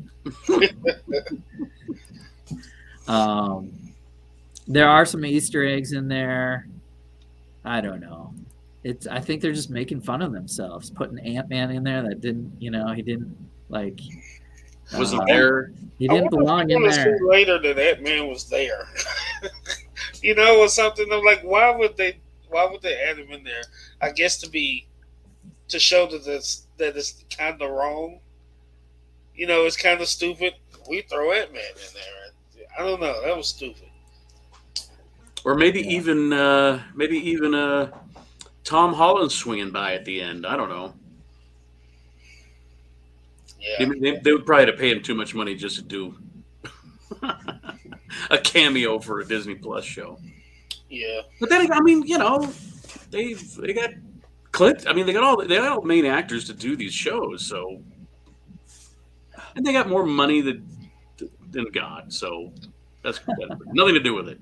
There are some Easter eggs in there. I don't know. I think they're just making fun of themselves, putting Ant-Man in there that didn't, he didn't like. Wasn't there? He didn't belong in there. Later that Ant-Man was there, or something. I'm like, why would they add him in there? I guess to show that it's kind of wrong. It's kind of stupid. We throw Ant-Man in there. I don't know. That was stupid. Or maybe even Tom Holland swinging by at the end. I don't know. Yeah. They would probably have to pay him too much money just to do a cameo for a Disney Plus show. Yeah. But then, they got Clint. I mean, they got all the main actors to do these shows, so, and they got more money than God, so that's nothing to do with it.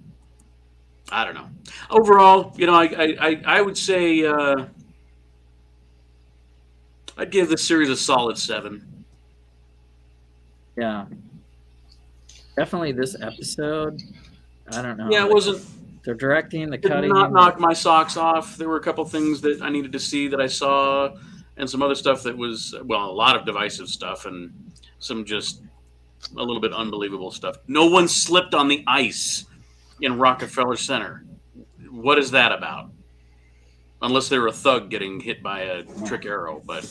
I don't know. Overall, I would say I'd give this series a solid 7. Yeah. Definitely this episode. I don't know. Yeah, it wasn't. They're directing, the Did cutting. not knock my socks off. There were a couple things that I needed to see that I saw, and some other stuff that was, a lot of divisive stuff, and some just a little bit unbelievable stuff. No one slipped on the ice in Rockefeller Center. What is that about? Unless they were a thug getting hit by a trick arrow, but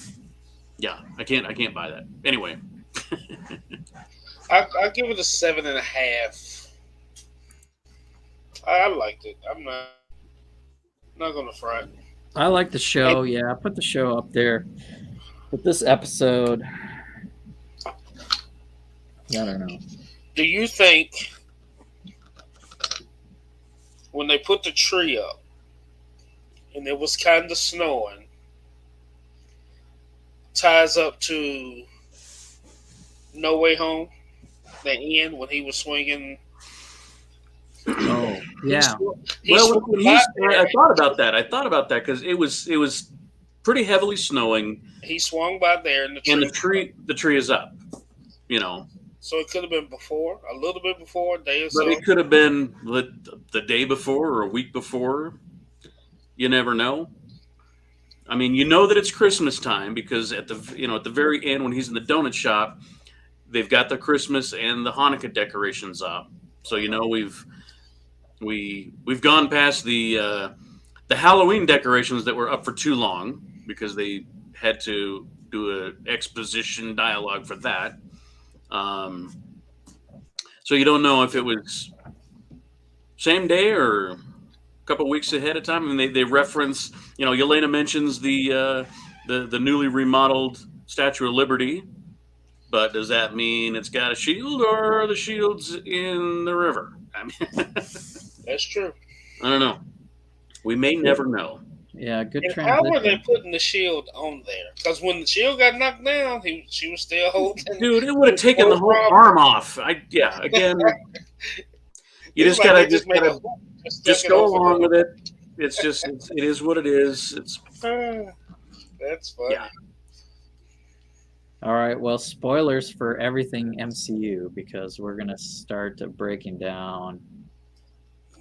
yeah, I can't buy that. Anyway. I'll give it a 7.5. I liked it. I'm not gonna front. I like the show. Yeah, I put the show up there. But this episode, I don't know. Do you think when they put the tree up and it was kind of snowing, ties up to No Way Home, the end when he was swinging? Oh, yeah. I thought about that because it was pretty heavily snowing. He swung by there, and the tree is up. So it could have been before, a little bit before, a day or so. But it could have been the day before or a week before. You never know. I mean, that it's Christmas time because at the very end when he's in the donut shop, they've got the Christmas and the Hanukkah decorations up. So we've gone past the Halloween decorations that were up for too long because they had to do an exposition dialogue for that. So you don't know if it was same day or a couple weeks ahead of time. I mean, they reference, Yelena mentions the newly remodeled Statue of Liberty, but does that mean it's got a shield or are the shields in the river? I mean, that's true. I don't know. We may never know. Yeah, good and transition. how were they putting the shield on there? Because when the shield got knocked down, she was still holding. Dude, it would have taken the whole arm off. Again, you just gotta go along with it. It's just it is what it is. It's that's funny. Yeah. All right. Well, spoilers for everything MCU because we're gonna start breaking down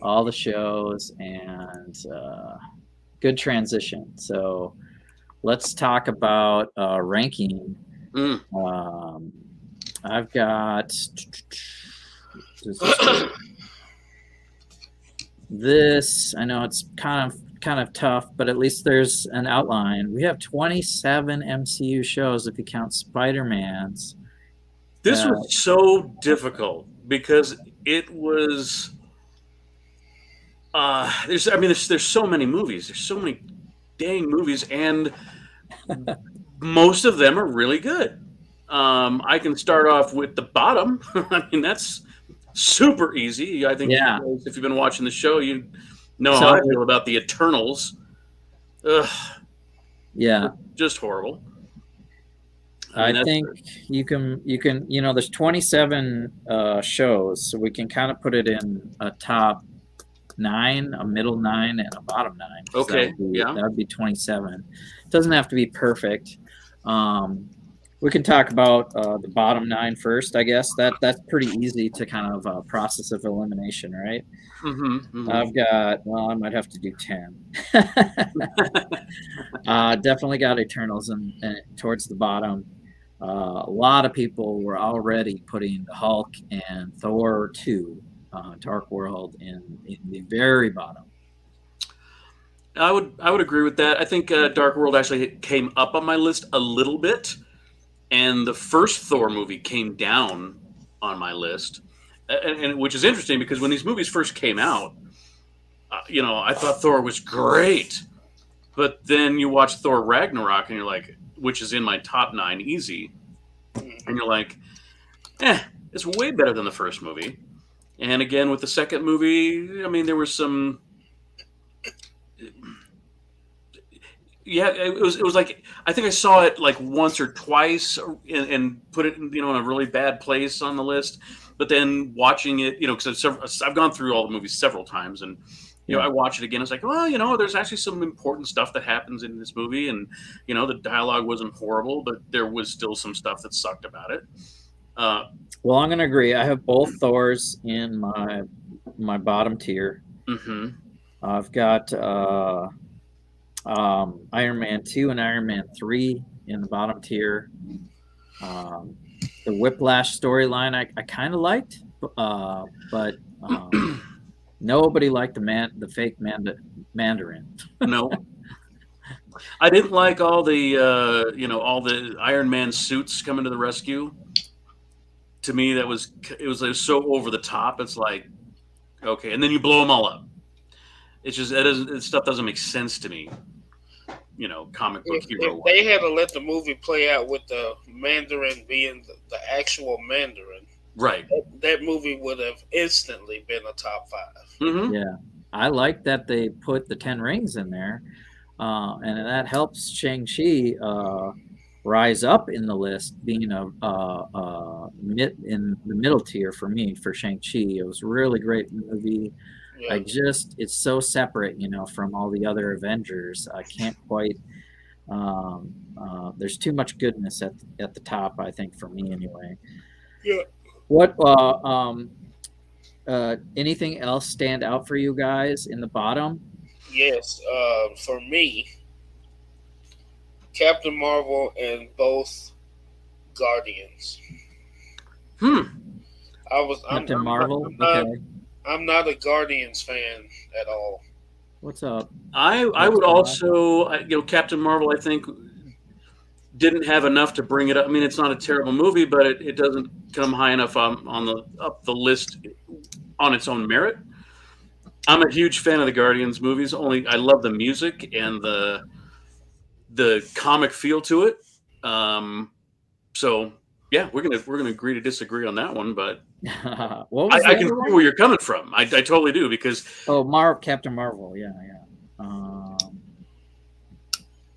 all the shows and. Good transition. So let's talk about ranking. I've got this. I know it's kind of tough, but at least there's an outline. We have 27 MCU shows if you count Spider-Man's. This was so difficult because it was. There's so many movies. There's so many dang movies, and most of them are really good. I can start off with the bottom. I mean, that's super easy. I think if you've been watching the show, you know how I feel about the Eternals. Ugh. Yeah. Just horrible. I think you can, there's 27 shows, so we can kind of put it in a top 9, a middle 9, and a bottom 9. Okay, that would be 27. It doesn't have to be perfect. We can talk about the bottom 9 first, I guess. That's pretty easy to kind of process of elimination, right? I've got, well, I might have to do 10. Definitely got Eternals and towards the bottom. A lot of people were already putting the Hulk and Thor 2, Dark World, in the very bottom. I would agree with that. I think Dark World actually came up on my list a little bit, and the first Thor movie came down on my list, and which is interesting because when these movies first came out, I thought Thor was great, but then you watch Thor Ragnarok and you're like, which is in my top 9 easy, and you're like, it's way better than the first movie. And again with the second movie, I mean, there was some. Yeah, it was like I think I saw it like once or twice and put it in a really bad place on the list. But then watching it, because I've gone through all the movies several times, and I watch it again. It's like, well, there's actually some important stuff that happens in this movie, and the dialogue wasn't horrible, but there was still some stuff that sucked about it. Well, I'm gonna agree. I have both Thors in my bottom tier. Mm-hmm. I've got Iron Man 2 and Iron Man 3 in the bottom tier. The Whiplash storyline I kind of liked, but nobody liked the fake Mandarin. No, I didn't like all the all the Iron Man suits coming to the rescue. To me, it was so over the top. It's like, okay, and then you blow them all up. It's just stuff doesn't make sense to me. Comic book hero. If they had to let the movie play out with the Mandarin being the actual Mandarin, right? That movie would have instantly been a top 5. Mm-hmm. Yeah, I like that they put the 10 rings in there, and that helps Shang-Chi rise up in the list, being in the middle tier for me for Shang-Chi. It was a really great movie. Yeah. It's so separate, from all the other Avengers. I can't quite. There's too much goodness at the top, I think, for me anyway. Yeah. What? Anything else stand out for you guys in the bottom? Yes. For me, Captain Marvel and both Guardians. Captain Marvel. Okay. I'm not a Guardians fan at all. What's up? I would also, Captain Marvel, I think, didn't have enough to bring it up. I mean, it's not a terrible movie, but it doesn't come high enough up the list on its own merit. I'm a huge fan of the Guardians movies. I love the music and the comic feel to it. So yeah, we're gonna agree to disagree on that one, but I can see where you're coming from. I totally do because Captain Marvel, yeah.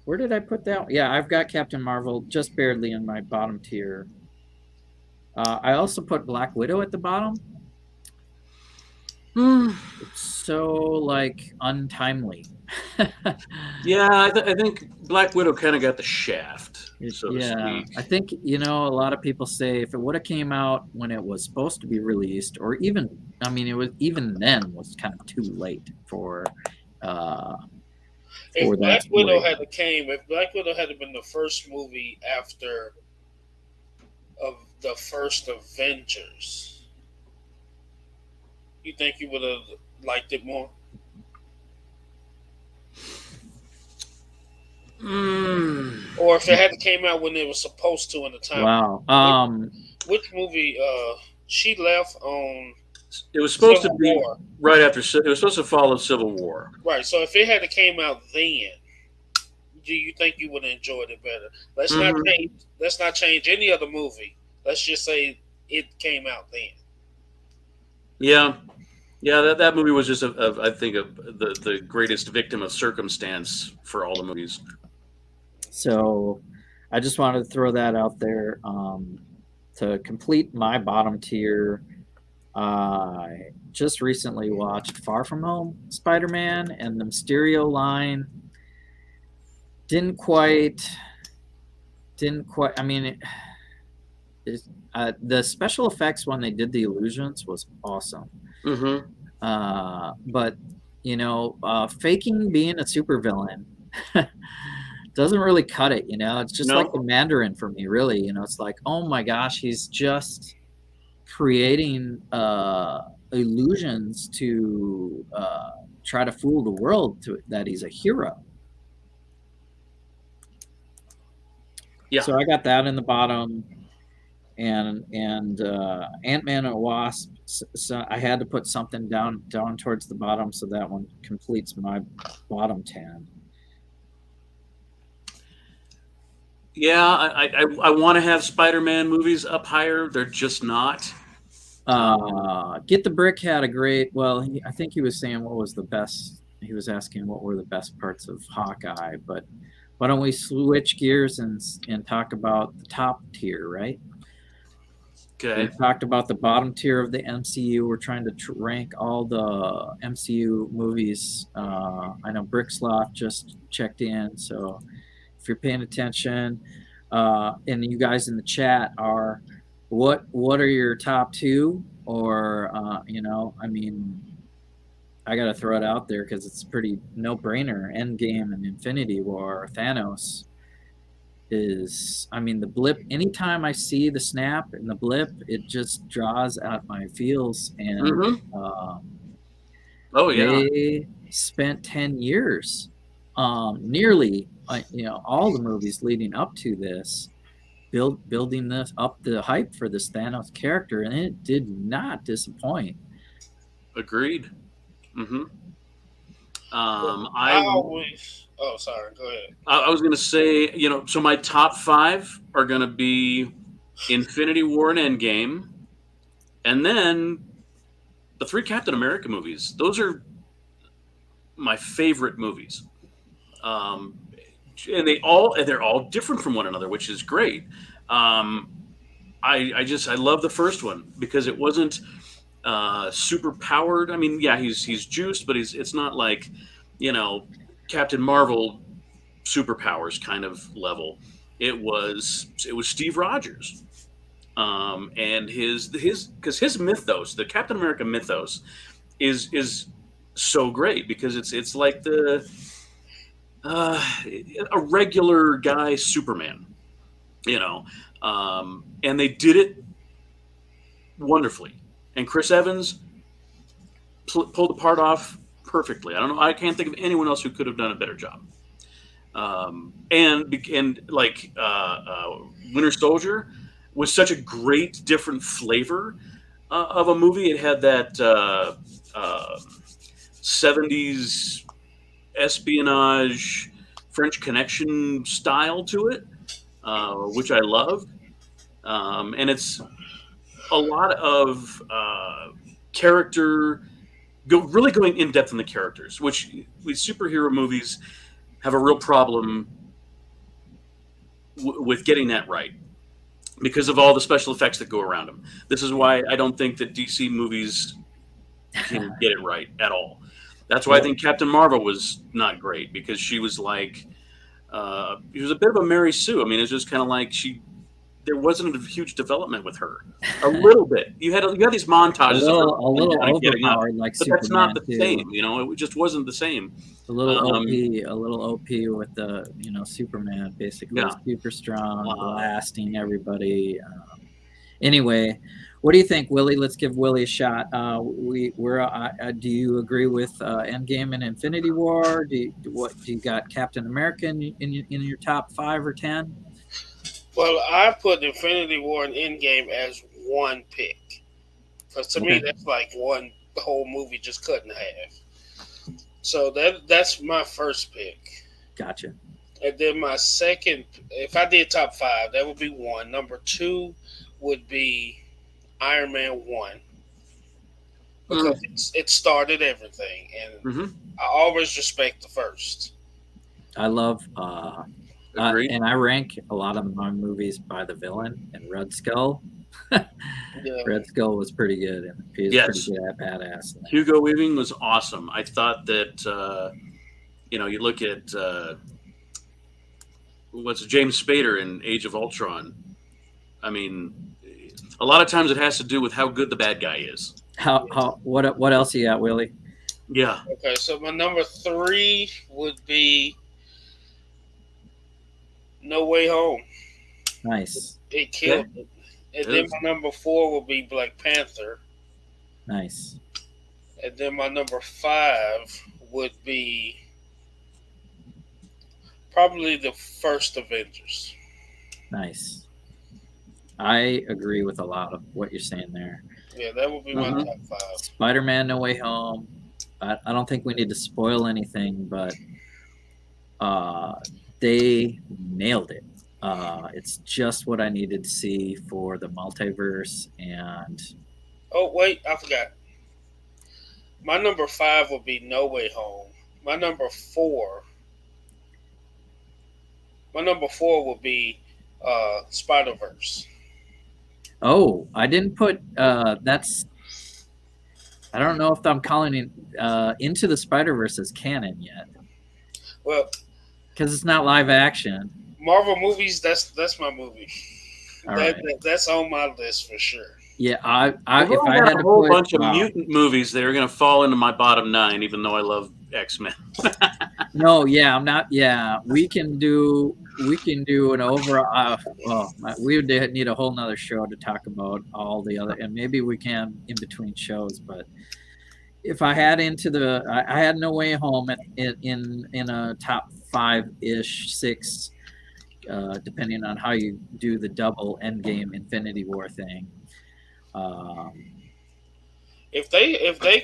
Where did I put that? Yeah, I've got Captain Marvel just barely in my bottom tier. I also put Black Widow at the bottom. It's so untimely. Yeah, I think Black Widow kind of got the shaft. So to speak. I think a lot of people say if it would have came out when it was supposed to be released, or even it was even then was kind of too late for. If Black Widow had been the first movie after of the first Avengers, you think you would have liked it more? Or if it had came out when it was supposed to in the time. Wow. Which movie? She left on. It was supposed to be right after. It was supposed to follow Civil War. Right. So if it had came out then, do you think you would have enjoyed it better? Let's not change any other movie. Let's just say it came out then. Yeah. That movie was just I think the greatest victim of circumstance for all the movies. So, I just wanted to throw that out there to complete my bottom tier. just recently watched Far From Home Spider-Man, and the Mysterio line didn't quite. I mean, the special effects when they did the illusions was awesome. Mm-hmm. But faking being a supervillain doesn't really cut it. It's just No. like the Mandarin for me, really. It's like, oh my gosh, he's just creating illusions to try to fool the world that he's a hero. Yeah. So I got that in the bottom, and Ant-Man and Wasp. So I had to put something down towards the bottom, so that one completes my bottom 10. Yeah, I want to have Spider-Man movies up higher. They're just not. Get the Brick had a great. Well, I think he was saying what was the best. He was asking what were the best parts of Hawkeye, but why don't we switch gears and talk about the top tier, right? Okay. We talked about the bottom tier of the MCU. We're trying to rank all the MCU movies. I know Bricksloth just checked in, so if you're paying attention, and you guys in the chat are, what are your top two? Or I mean, I got to throw it out there because it's pretty no-brainer. Endgame and Infinity War. Thanos is, I mean, the blip. Anytime I see the snap and the blip, it just draws out my feels. And Mm-hmm. Oh yeah. they spent 10 years, nearly, all the movies leading up to this, building this up, the hype for this Thanos character, and it did not disappoint. Agreed. Mm-hmm. I always. Oh, sorry. Go ahead. I was going to say, so my top 5 are going to be Infinity War and Endgame, and then the 3 Captain America movies. Those are my favorite movies, and they're all different from one another, which is great. I love the first one because it wasn't super powered. I mean, yeah, he's juiced, but it's not like, Captain Marvel superpowers kind of level. It was Steve Rogers, and his because his mythos, the Captain America mythos, is so great because it's like a regular guy Superman, and they did it wonderfully. And Chris Evans pulled the part off perfectly. I don't know. I can't think of anyone else who could have done a better job. And like Winter Soldier was such a great different flavor of a movie. It had that 70s espionage French Connection style to it, which I loved. And it's a lot of character, really going in depth in the characters, which with superhero movies have a real problem with getting that right because of all the special effects that go around them. This is why I don't think that DC movies can get it right at all. That's why I think Captain Marvel was not great, because she was like, she was a bit of a Mary Sue. I mean, it's just kind of like there wasn't a huge development with her. A little bit. You had these montages a little up, overpowered, like but Superman, that's not the too. same. It just wasn't the same. A little OP with the Superman, basically super strong, blasting everybody. Anyway, what do you think, Willie? Let's give Willie a shot. Do you agree with Endgame and Infinity War? Do you got Captain America in your top 5 or 10? Well, I put Infinity War and Endgame as one pick. Because to me, that's like one whole movie just cut in half. So that's my first pick. Gotcha. And then my second, if I did top 5, that would be 1. Number 2 would be Iron Man 1. Because it started everything. And I always respect the first. I love... and I rank a lot of my movies by the villain and Red Skull. Yeah. Red Skull was pretty good, and he's pretty Yes. good at badass. in that. Hugo Weaving was awesome. I thought that you look at what's James Spader in Age of Ultron. I mean, a lot of times it has to do with how good the bad guy is. What else you got, Willie? Yeah. Okay, so my number 3 would be No Way Home. Nice, It killed it. And It then was- my number 4 would be Black Panther. nice. And then my number 5 would be probably the first Avengers. Nice. I agree with a lot of what you're saying there. Yeah, that would be my Mhm. top 5. Spider-Man: No Way Home. I don't think we need to spoil anything, but they nailed it. It's just what I needed to see for the multiverse, and Oh, wait, I forgot. My number 5 would be No Way Home. My number 4 would be Spider-Verse. oh, I didn't put that's. I don't know if I'm calling it Into the Spider-Verse as canon yet, Well, because it's not live action. Marvel movies, that's my movie. All right. That's on my list for sure. Yeah, I We've if I only had got to a whole put bunch of mutant movies that are going to fall into my bottom 9, even though I love X-Men. No, yeah, I'm not. Yeah, we can do an over. We would need a whole nother show to talk about all the other, and maybe we can in between shows. But if I had I had No Way Home in a top 5-ish, 6, depending on how you do the double Endgame Infinity War thing. If they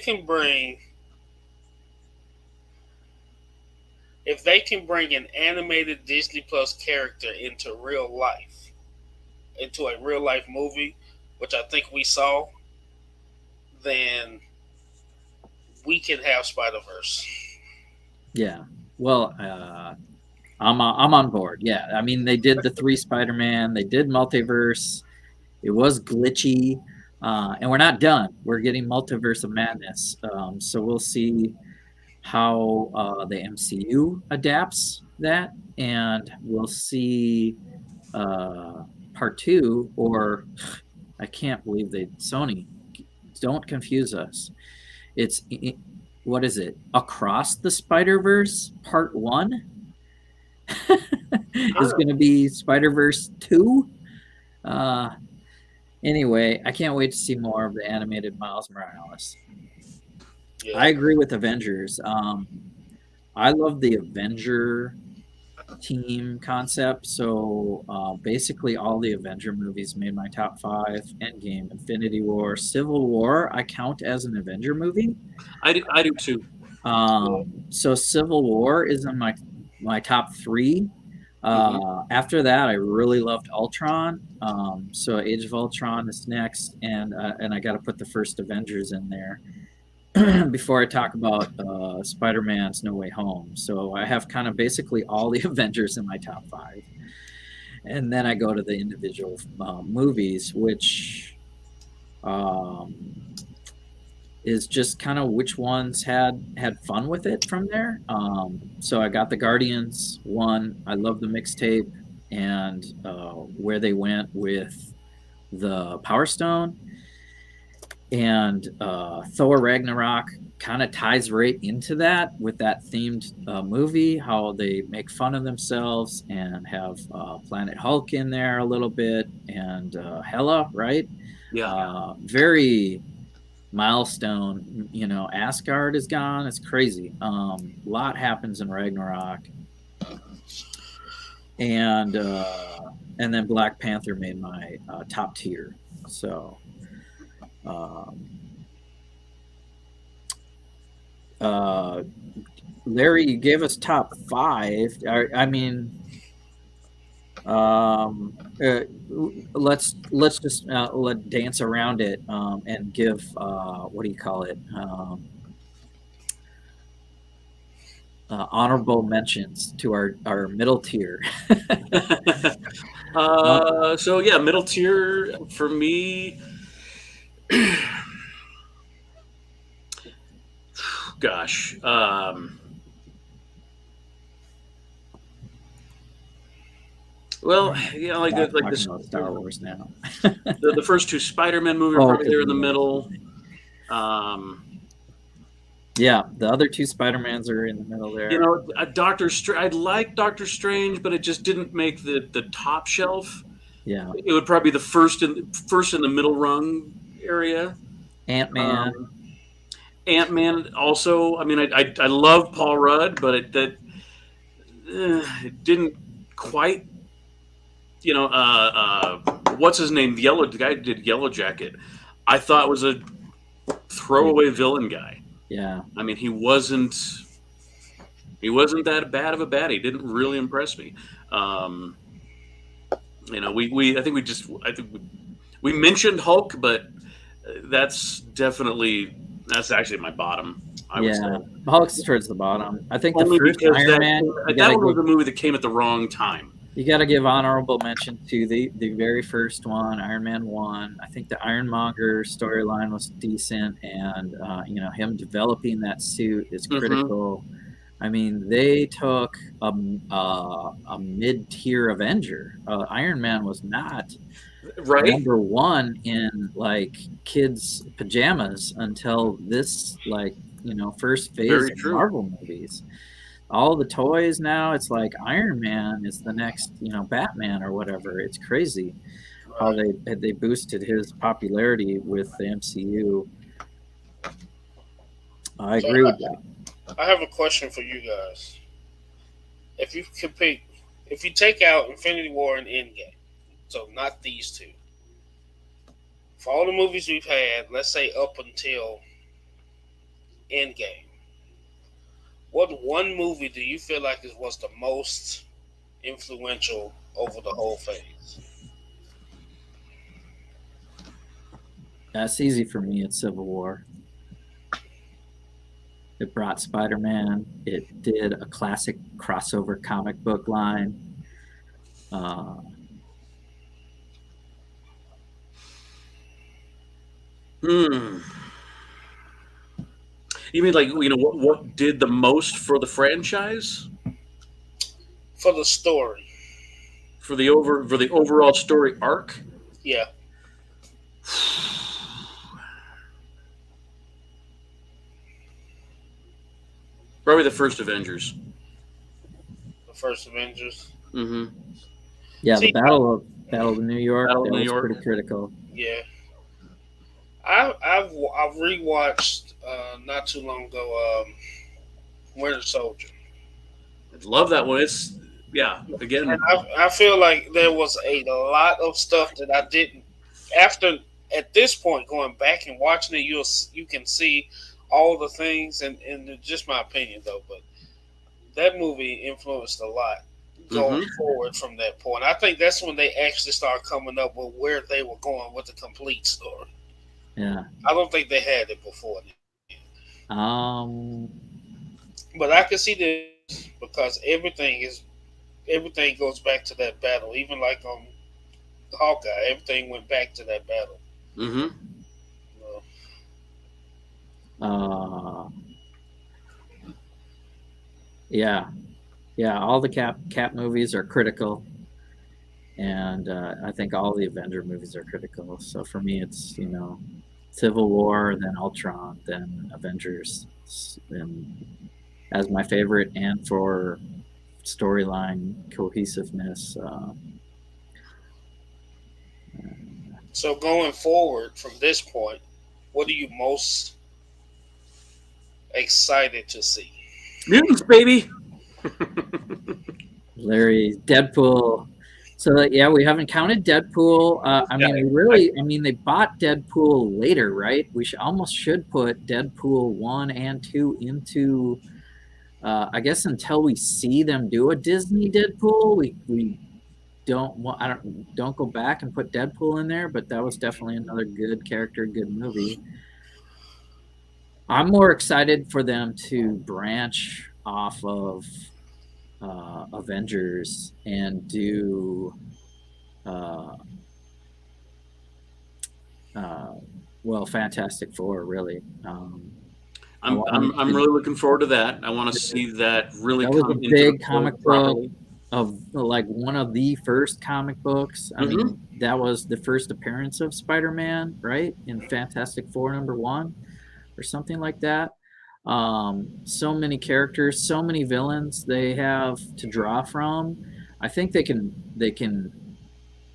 can bring an animated Disney Plus character into a real life movie, which I think we saw, then we can have Spider-Verse. Yeah. Well, I'm on board. Yeah. I mean, they did the 3 Spider-Man. They did Multiverse. It was glitchy, and we're not done. We're getting Multiverse of Madness. So we'll see how the MCU adapts that, and we'll see part 2. Or I can't believe Sony. Don't confuse us. It's what is it? Across the Spider-Verse Part 1 is going to be Spider-Verse 2. Anyway, I can't wait to see more of the animated Miles Morales. Yeah. I agree with Avengers. I love the Avenger team concept. So basically, all the Avenger movies made my top 5. Endgame, Infinity War, Civil War. I count as an Avenger movie. I do too. So Civil War is in my top 3. After that, I really loved Ultron. So Age of Ultron is next, and I got to put the first Avengers in there before I talk about Spider-Man's No Way Home. So I have kind of basically all the Avengers in my top 5, and then I go to the individual movies, which is just kind of which ones had fun with it from there. So I got the Guardians one. I love the mixtape and where they went with the Power Stone, and Thor Ragnarok kind of ties right into that with that themed movie, how they make fun of themselves and have Planet Hulk in there a little bit, and Hela, right? Yeah. Very milestone. Asgard is gone. It's crazy. Lot happens in Ragnarok, and then Black Panther made my top tier. So Larry, you gave us top 5. I mean, let's just let dance around it and give what do you call it? honorable mentions to our middle tier. So yeah, middle tier for me. Gosh. Well, yeah, like Not like talking this, about Star Wars now. the first two Spider-Man movies are Oh, probably there in the yeah. middle. Um, Yeah, the other two Spider-Mans are in the middle there. you know, I like Doctor Strange, but it just didn't make the top shelf. Yeah, It would probably be the first in the middle rung area. Ant-Man. Ant-Man also. I mean, I love Paul Rudd, but it didn't quite. You know, what's his name? The guy who did Yellowjacket. I thought was a throwaway villain guy. Yeah, I mean, he wasn't that bad of a baddie. He didn't really impress me. Um, you know, I think we mentioned Hulk, but that's actually my bottom. I would say. Hulk's towards the bottom. I think the Only first because Iron Man, that one was a movie that came at the wrong time. you got to give honorable mention to the very first one, Iron Man 1. I think the Ironmonger storyline was decent, and you know, him developing that suit is critical. I mean, they took a mid-tier Avenger. Iron Man was not Right? number one in like kids' pajamas until this, like, you know, first phase Very of true. Marvel movies. All the toys now, it's like Iron Man is the next, you know, Batman or whatever. It's crazy how they boosted his popularity with the MCU. I So agree with that. I have a question for you guys. If you could pick, if you take out Infinity War and Endgame, so not these two, for all the movies we've had, let's say up until Endgame, what one movie do you feel like was the most influential over the whole phase? That's easy for me. It's Civil War. It brought Spider-Man. It did a classic crossover comic book line. You mean like, you know, what did the most for the franchise? For the story. For the overall story arc? Yeah. Probably the first Avengers. The first Avengers. Mm-hmm. Yeah, See, the Battle of New York. Battle of That New was York. pretty critical. Yeah. I've rewatched not too long ago Winter Soldier. I love that one. It's again. And I feel like there was a lot of stuff that I didn't. After at this point, going back and watching it, you can see all the things, and it's just my opinion though, but that movie influenced a lot going forward from that point. I think that's when they actually started coming up with where they were going with the complete story. Yeah. I don't think they had it before. But I can see this because everything goes back to that battle. Even like on Hawkeye, everything went back to that battle. Mm-hmm. Yeah. All the Cap movies are critical, and I think all the Avenger movies are critical. So for me, it's, you know, Civil War, then Ultron, then Avengers, and as my favorite, and for storyline cohesiveness. So going forward from this point, what are you most excited to see? Mutants, baby. Larry, Deadpool. So yeah, we haven't counted Deadpool. I mean, they bought Deadpool later, right? We almost should put Deadpool 1 and 2 into. I guess until we see them do a Disney Deadpool, we don't go back and put Deadpool in there. But that was definitely another good character, good movie. I'm more excited for them to branch off of Avengers and do Fantastic Four, really. I'm really looking forward to that. I want to see that really That was come a into big the comic fold book properly. of like one of the first comic books. I mean, that was the first appearance of Spider-Man, right? In Fantastic Four #1 or something like that. So many characters, so many villains they have to draw from. I think they can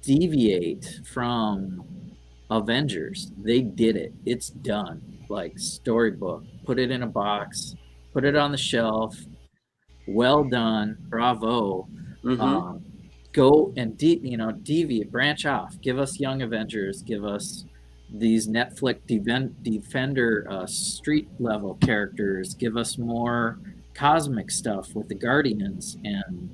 deviate from Avengers. They did it. It's done. Like storybook. Put it in a box. Put it on the shelf. Well done. Bravo. Mm-hmm. Go and deviate, branch off. Give us Young Avengers. Give us these Netflix Defender street level characters. Give us more cosmic stuff with the Guardians and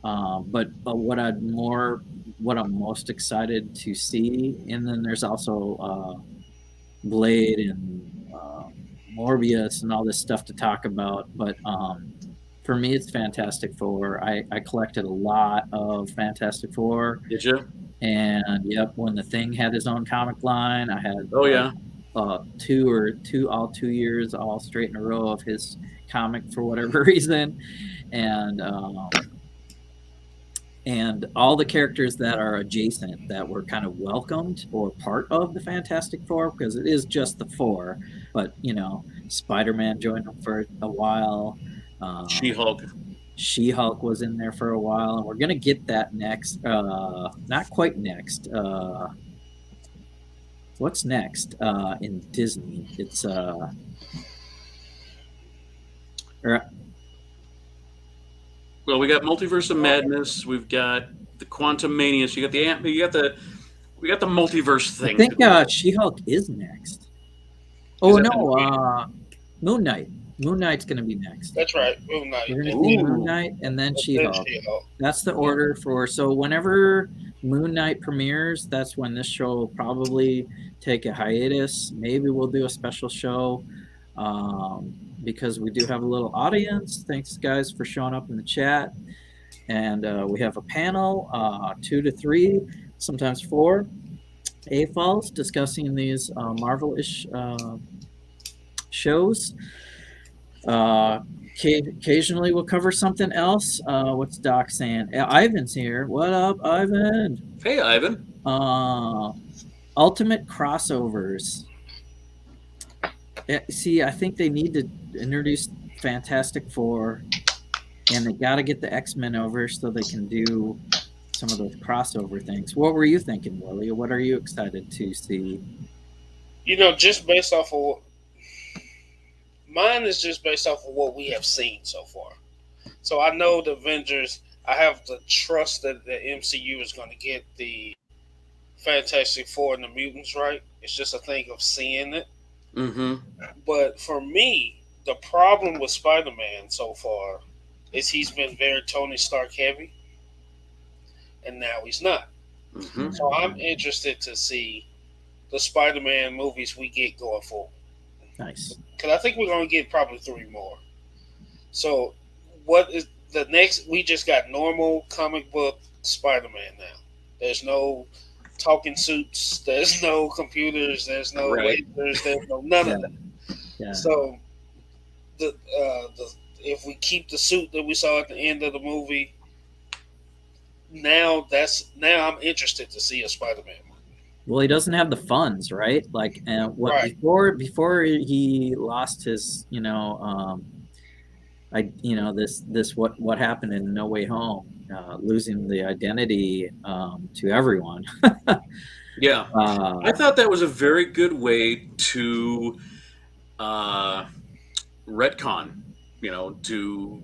but what I'm most excited to see, and then there's also Blade and Morbius and all this stuff to talk about. But for me, it's Fantastic Four. I collected a lot of Fantastic Four, Did you? and yep, when the Thing had his own comic line, I had Oh yeah. 2 years all straight in a row of his comic for whatever reason, and all the characters that are adjacent that were kind of welcomed or part of the Fantastic Four, because it is just the four, but Spider-Man joined them for a while. She-Hulk. She-Hulk was in there for a while, and we're gonna get that next. Not quite next. What's next in Disney? It's Well, we got Multiverse of Madness. We've got the Quantum Mania. So you got we got the multiverse thing. I think She-Hulk is next. Oh no, Moon Knight. Moon Knight's going to be next. That's right, Moon Knight. We're going to see Moon Knight and then She-Hulk. That's the order for. So whenever Moon Knight premieres, that's when this show will probably take a hiatus. Maybe we'll do a special show because we do have a little audience. Thanks, guys, for showing up in the chat. And we have a panel, 2 to 3, sometimes 4 AFOLs discussing these Marvel-ish shows. Occasionally we'll cover something else. What's Doc saying? Ivan's here. What up, Ivan? Hey, Ivan. Ultimate crossovers. See, I think they need to introduce Fantastic Four, and they got to get the X-Men over so they can do some of those crossover things. What were you thinking, Willie? What are you excited to see? Just based off of mine is just based off of what we have seen so far. So I know the Avengers, I have the trust that the MCU is going to get the Fantastic Four and the mutants right. It's just a thing of seeing it. Mm-hmm. But for me, the problem with Spider-Man so far is he's been very Tony Stark heavy, and now he's not. Mm-hmm. So I'm interested to see the Spider-Man movies we get going forward. Nice. Because I think we're going to get probably 3 more. So what is the next? We just got normal comic book Spider-Man now. There's no talking suits. There's no computers. There's no lasers. There's no none of that. Yeah. So if we keep the suit that we saw at the end of the movie, now I'm interested to see a Spider-Man movie. Well, he doesn't have the funds, right? Like, before he lost his, what happened in No Way Home, losing the identity to everyone. Yeah, I thought that was a very good way to retcon. Well,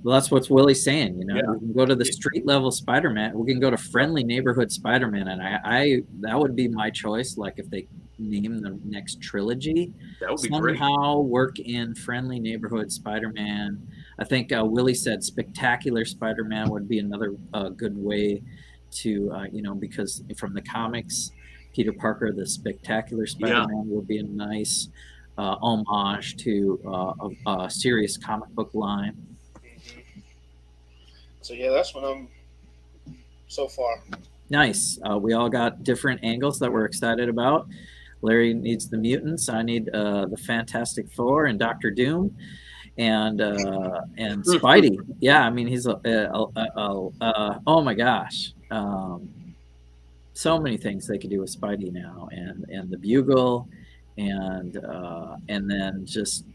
that's what Willie's saying. We can go to the street level Spider-Man. We can go to friendly neighborhood Spider-Man, and I that would be my choice. Like if they name the next trilogy, that would be somehow great. Work in friendly neighborhood Spider-Man. I think Willie said spectacular Spider-Man would be another good way to because from the comics, Peter Parker, the spectacular Spider-Man would be a nice homage to a serious comic book line. So yeah, that's what I'm so far. Nice. We all got different angles that we're excited about. Larry needs the mutants. I need the Fantastic Four and Doctor Doom, and Spidey. Yeah, I mean he's oh my gosh, so many things they could do with Spidey now, and the Bugle, and then just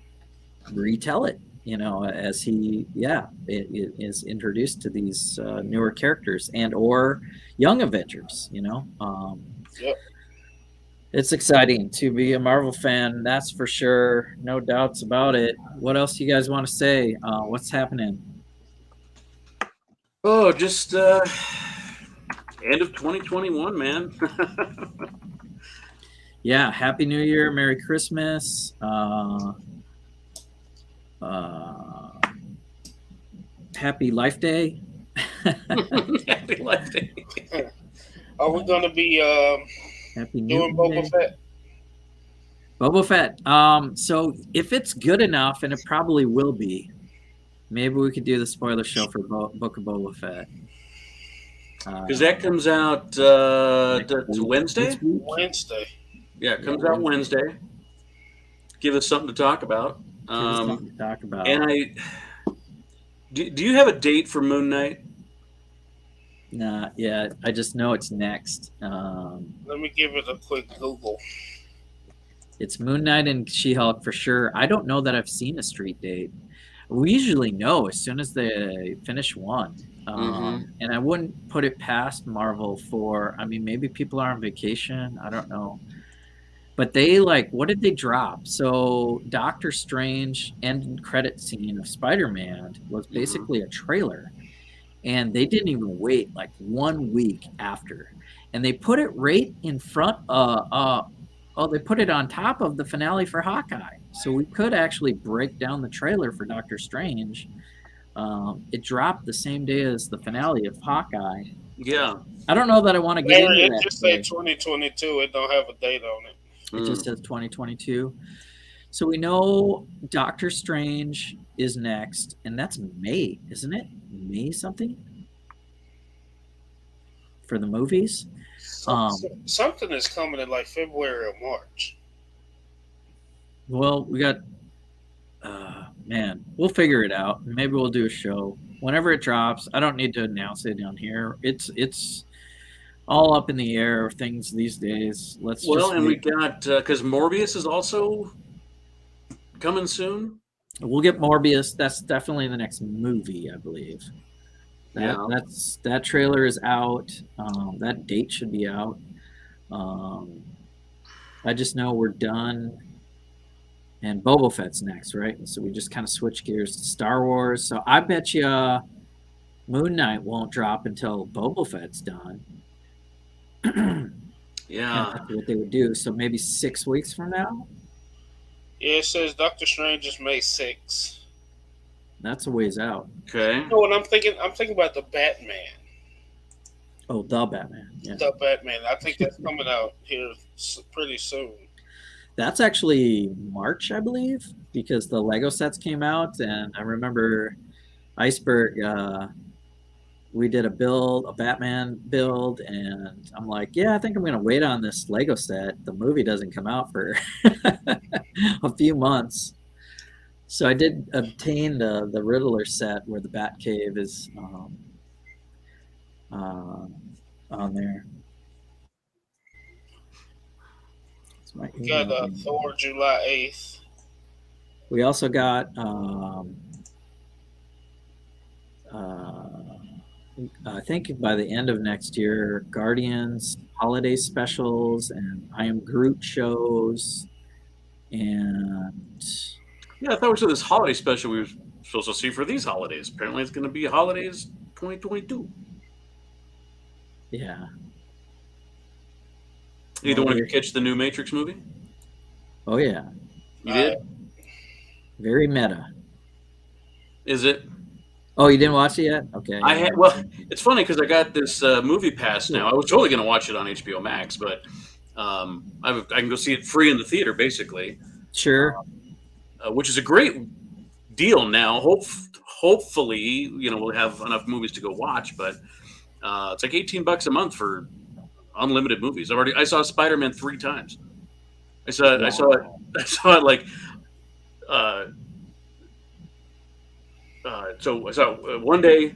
retell it. As he it is introduced to these newer characters and or young Avengers. Yep. It's exciting to be a Marvel fan, that's for sure. No doubts about it. What else you guys want to say? What's happening? Oh, just end of 2021, man. Yeah, Happy New Year, Merry Christmas. Happy Life Day. Happy Life Day. Are we gonna be Happy doing New Boba Day. Fett? Boba Fett. So if it's good enough, and it probably will be, maybe we could do the spoiler show for Book of Boba Fett. Because that comes out Wednesday? Wednesday. Yeah, it comes out Wednesday. Give us something to talk about. Something to talk about. And do you have a date for Moon Knight? Nah, yeah, I just know it's next. Let me give it a quick Google. It's Moon Knight and She-Hulk for sure. I don't know that I've seen a street date. We usually know as soon as they finish one. And I wouldn't put it past Marvel maybe people are on vacation. I don't know. But they what did they drop? So Doctor Strange end credit scene of Spider-Man was basically a trailer. And they didn't even wait 1 week after. And they put it right in front they put it on top of the finale for Hawkeye. So we could actually break down the trailer for Doctor Strange. It dropped the same day as the finale of Hawkeye. Yeah. I don't know that I want to get into that. It just says 2022. It don't have a date on it. It just says 2022. So we know Doctor Strange is next, and that's May, isn't it? May something? For the movies? Something is coming in February or March. Well, we got we'll figure it out. Maybe we'll do a show whenever it drops. I don't need to announce it down here. It's all up in the air of things these days. We got because Morbius is also coming soon. We'll get Morbius. That's definitely the next movie, I believe. That trailer is out. That date should be out. I just know we're done. And Boba Fett's next, right? So we just kind of switch gears to Star Wars. So I bet you Moon Knight won't drop until Boba Fett's done. Yeah. That's what they would do. So maybe 6 weeks from now? Yeah, it says Doctor Strange is May 6th. That's a ways out. Okay. You know what I'm thinking? I'm thinking about the Batman. Oh, the Batman. Yeah. The Batman. I think that's coming out here pretty soon. That's actually March, I believe, because the Lego sets came out, and I remember Iceberg. We did a Batman build, and I'm like, yeah, I think I'm gonna wait on this Lego set. The movie doesn't come out for a few months, so I did obtain the Riddler set where the Batcave is on there. We got Thor July 8th. We also got I think by the end of next year, Guardians holiday specials and I Am Groot shows, and yeah, I thought we saw this holiday special we were supposed to see for these holidays. Apparently, it's going to be holidays 2022. Yeah. Either one of you catch the new Matrix movie? Oh yeah. You did? Very meta. Is it? Oh, you didn't watch it yet? Okay. Well, it's funny because I got this movie pass now. I was totally going to watch it on HBO Max, but I can go see it free in the theater, basically. Sure. Which is a great deal now. hopefully, you know, we'll have enough movies to go watch, but it's like $18 a month for unlimited movies. I saw Spider-Man 3 times. I saw it like so I saw it one day,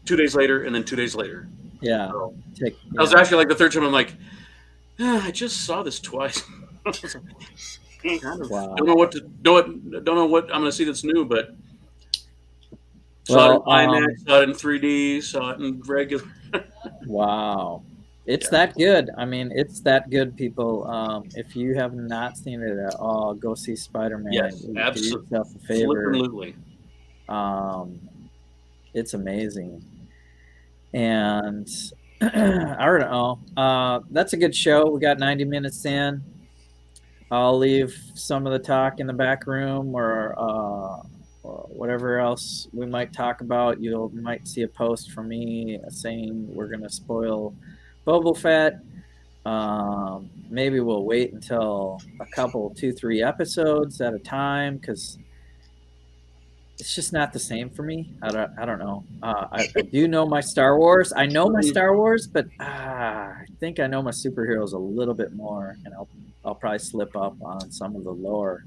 2 days later, and then 2 days later. Yeah. So, yeah. I was actually like the third time. I'm like, I just saw this twice. Kind of Wow. don't know what I'm going to see that's new, but saw Well, it in IMAX, saw it in 3D, saw it in regular. Wow. It's that good. I mean, it's that good, people. If you have not seen it at all, go see Spider-Man. Yes, Do absolutely. yourself a favor. Absolutely. It's amazing. And I don't know. That's a good show. We got 90 minutes in. I'll leave some of the talk in the back room or whatever else we might talk about. You might see a post from me saying we're going to spoil Boba Fett. Maybe we'll wait until a couple, 2-3 episodes at a time because it's just not the same for me. I don't know. I do know my Star Wars. I know my Star Wars, but I think I know my superheroes a little bit more, and I'll probably slip up on some of the lore.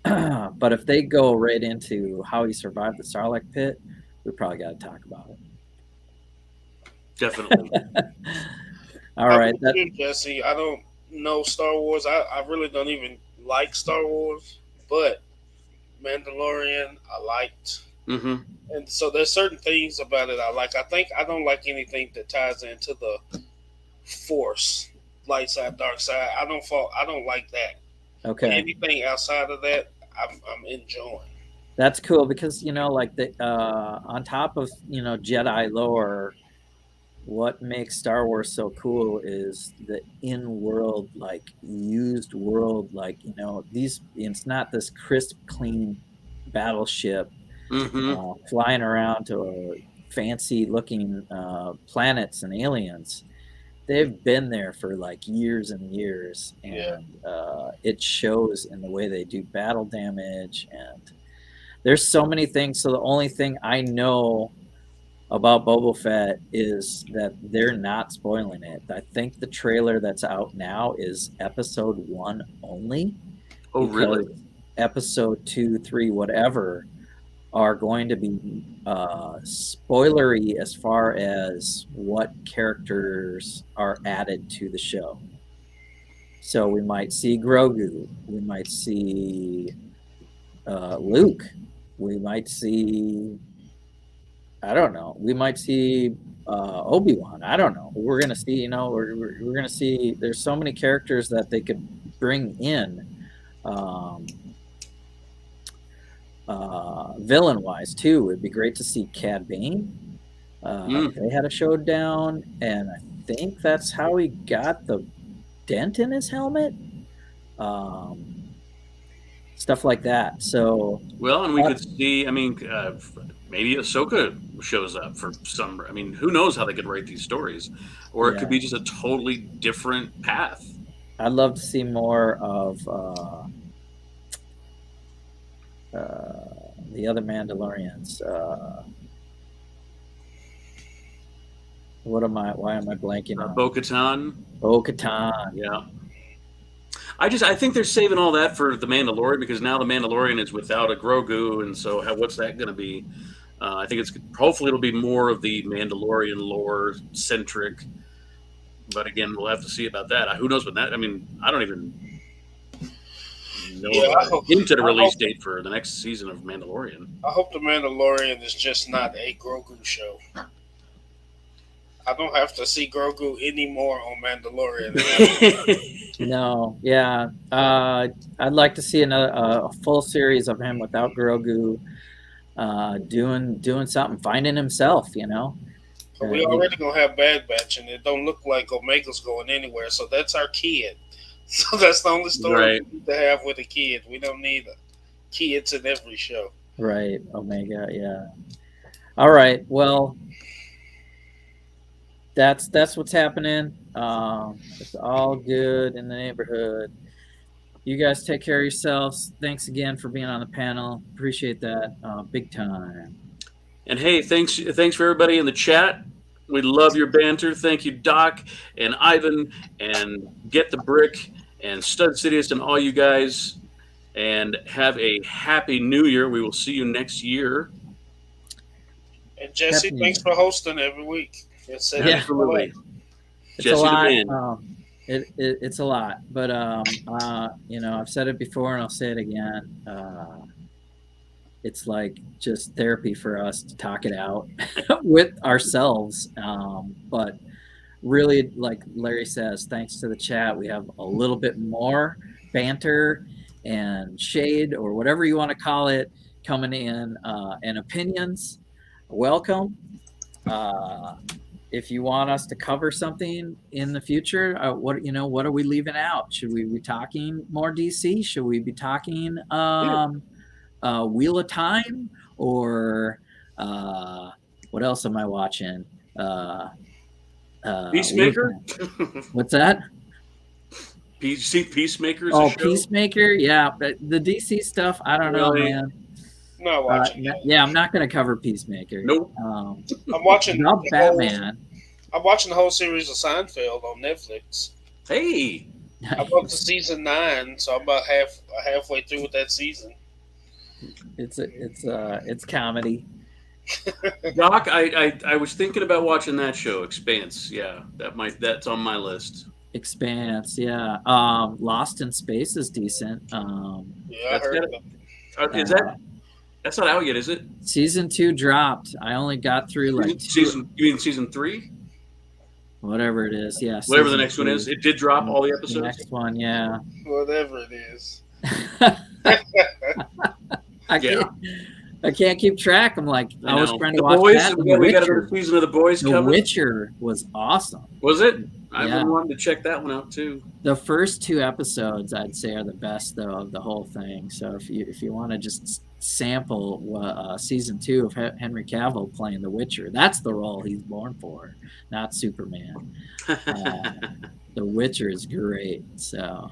But if they go right into how he survived the Sarlacc pit, we probably got to talk about it. Definitely. All right. Jesse, I don't know Star Wars. I really don't even like Star Wars, but Mandalorian I liked. Mm-hmm. And so there's certain things about it I like. I think I don't like anything that ties into the Force, light side, dark side. I don't like that. Okay. But anything outside of that, I'm enjoying. That's cool because like the on top of Jedi lore, what makes Star Wars so cool is the in-world, like used world, like these. It's not this crisp, clean battleship flying around to fancy-looking planets and aliens. They've been there for like years and years, and it shows in the way they do battle damage. And there's so many things. So the only thing I know about Boba Fett is that they're not spoiling it. I think the trailer that's out now is episode 1 only. Oh, really? Episode 2, 3, whatever are going to be spoilery as far as what characters are added to the show. So we might see Grogu. We might see Luke. We might see... I don't know. We might see Obi-Wan. I don't know. We're gonna see. We're gonna see. There's so many characters that they could bring in, villain-wise too. It'd be great to see Cad Bane. They had a showdown, and I think that's how he got the dent in his helmet. Stuff like that. So and we could see. I mean. Maybe Ahsoka shows up for some. I mean, who knows how they could write these stories, or it could be just a totally different path. I'd love to see more of the other Mandalorians. Why am I blanking on? Bo-Katan. Bo-Katan. Yeah. I think they're saving all that for the Mandalorian because now the Mandalorian is without a Grogu, and so what's that going to be? I think hopefully it'll be more of the Mandalorian lore centric, but again, we'll have to see about that. Who knows what that? I mean, I don't even know into the release date for the next season of Mandalorian. I hope the Mandalorian is just not a Grogu show. I don't have to see Grogu anymore on Mandalorian. No, yeah. I'd like to see a full series of him without Grogu, doing something, finding himself. But we already gonna have Bad Batch, and it don't look like Omega's going anywhere. So that's our kid. So that's the only story we need to have with a kid. We don't need kids in every show. Right, Omega. Yeah. All right. Well. That's what's happening. It's all good in the neighborhood. You guys take care of yourselves. Thanks again for being on the panel. Appreciate that big time. And hey, thanks for everybody in the chat. We love your banter. Thank you, Doc and Ivan and Get the Brick and Stud Sidious and all you guys. And have a happy New Year. We will see you next year. And Jesse, Happy New thanks Year. for hosting every week. Absolutely. It's Jesse a lot. the man. It's a lot, but I've said it before and I'll say it again. It's like just therapy for us to talk it out with ourselves. But really, like Larry says, thanks to the chat, we have a little bit more banter and shade or whatever you want to call it coming in, and opinions. Welcome. If you want us to cover something in the future, what are we leaving out? Should we be talking more DC? Should we be talking Wheel of Time, or what else am I watching? Peacemaker? What's that? Peacemaker's Oh, a show? Peacemaker, yeah. But the DC stuff, I don't know, man. Not watching. Yeah, I'm not going to cover Peacemaker. Nope. I'm watching Batman. I'm watching the whole series of Seinfeld on Netflix. Hey, I'm up to season 9, so I'm about halfway through with that season. It's comedy. Doc, I was thinking about watching that show, Expanse. Yeah, that's on my list. Expanse, yeah. Lost in Space is decent. Yeah, I heard that. That's not out yet, is it? Season 2 dropped. I only got through like You mean season 3? Whatever it is, yeah. Whatever the next one is, it did drop all the episodes. The next one, yeah. Whatever it is. I can't keep track. I'm like, I was trying to watch Boys, that. we got another season of The Boys coming. The Witcher was awesome. Was it? I've been wanting to check that one out too. The first 2 episodes, I'd say, are the best though of the whole thing. So if you want to just sample season 2 of Henry Cavill playing The Witcher, that's the role he's born for, not Superman. The Witcher is great. So,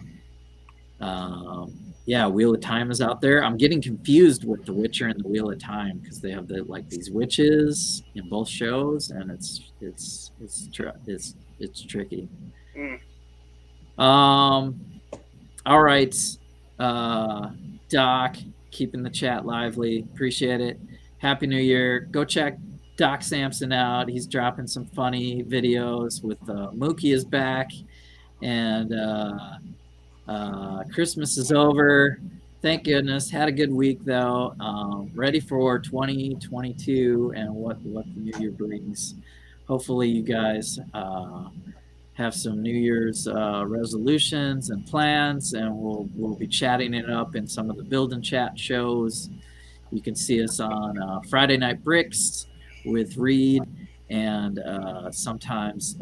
yeah, Wheel of Time is out there. I'm getting confused with The Witcher and the Wheel of Time because they have these witches in both shows, and it's tricky. All right, Doc, keeping the chat lively. Appreciate it. Happy New Year. Go check Doc Sampson out. He's dropping some funny videos with Mookie is back, and Christmas is over. Thank goodness. Had a good week though. Ready for 2022 and what the new year brings. Hopefully you guys have some New Year's resolutions and plans, and we'll be chatting it up in some of the Build and Chat shows. You can see us on Friday Night Bricks with Reed and sometimes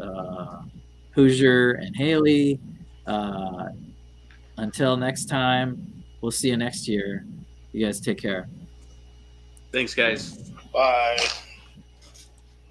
Hoosier and Haley. Until next time, we'll see you next year. You guys take care. Thanks, guys. Bye.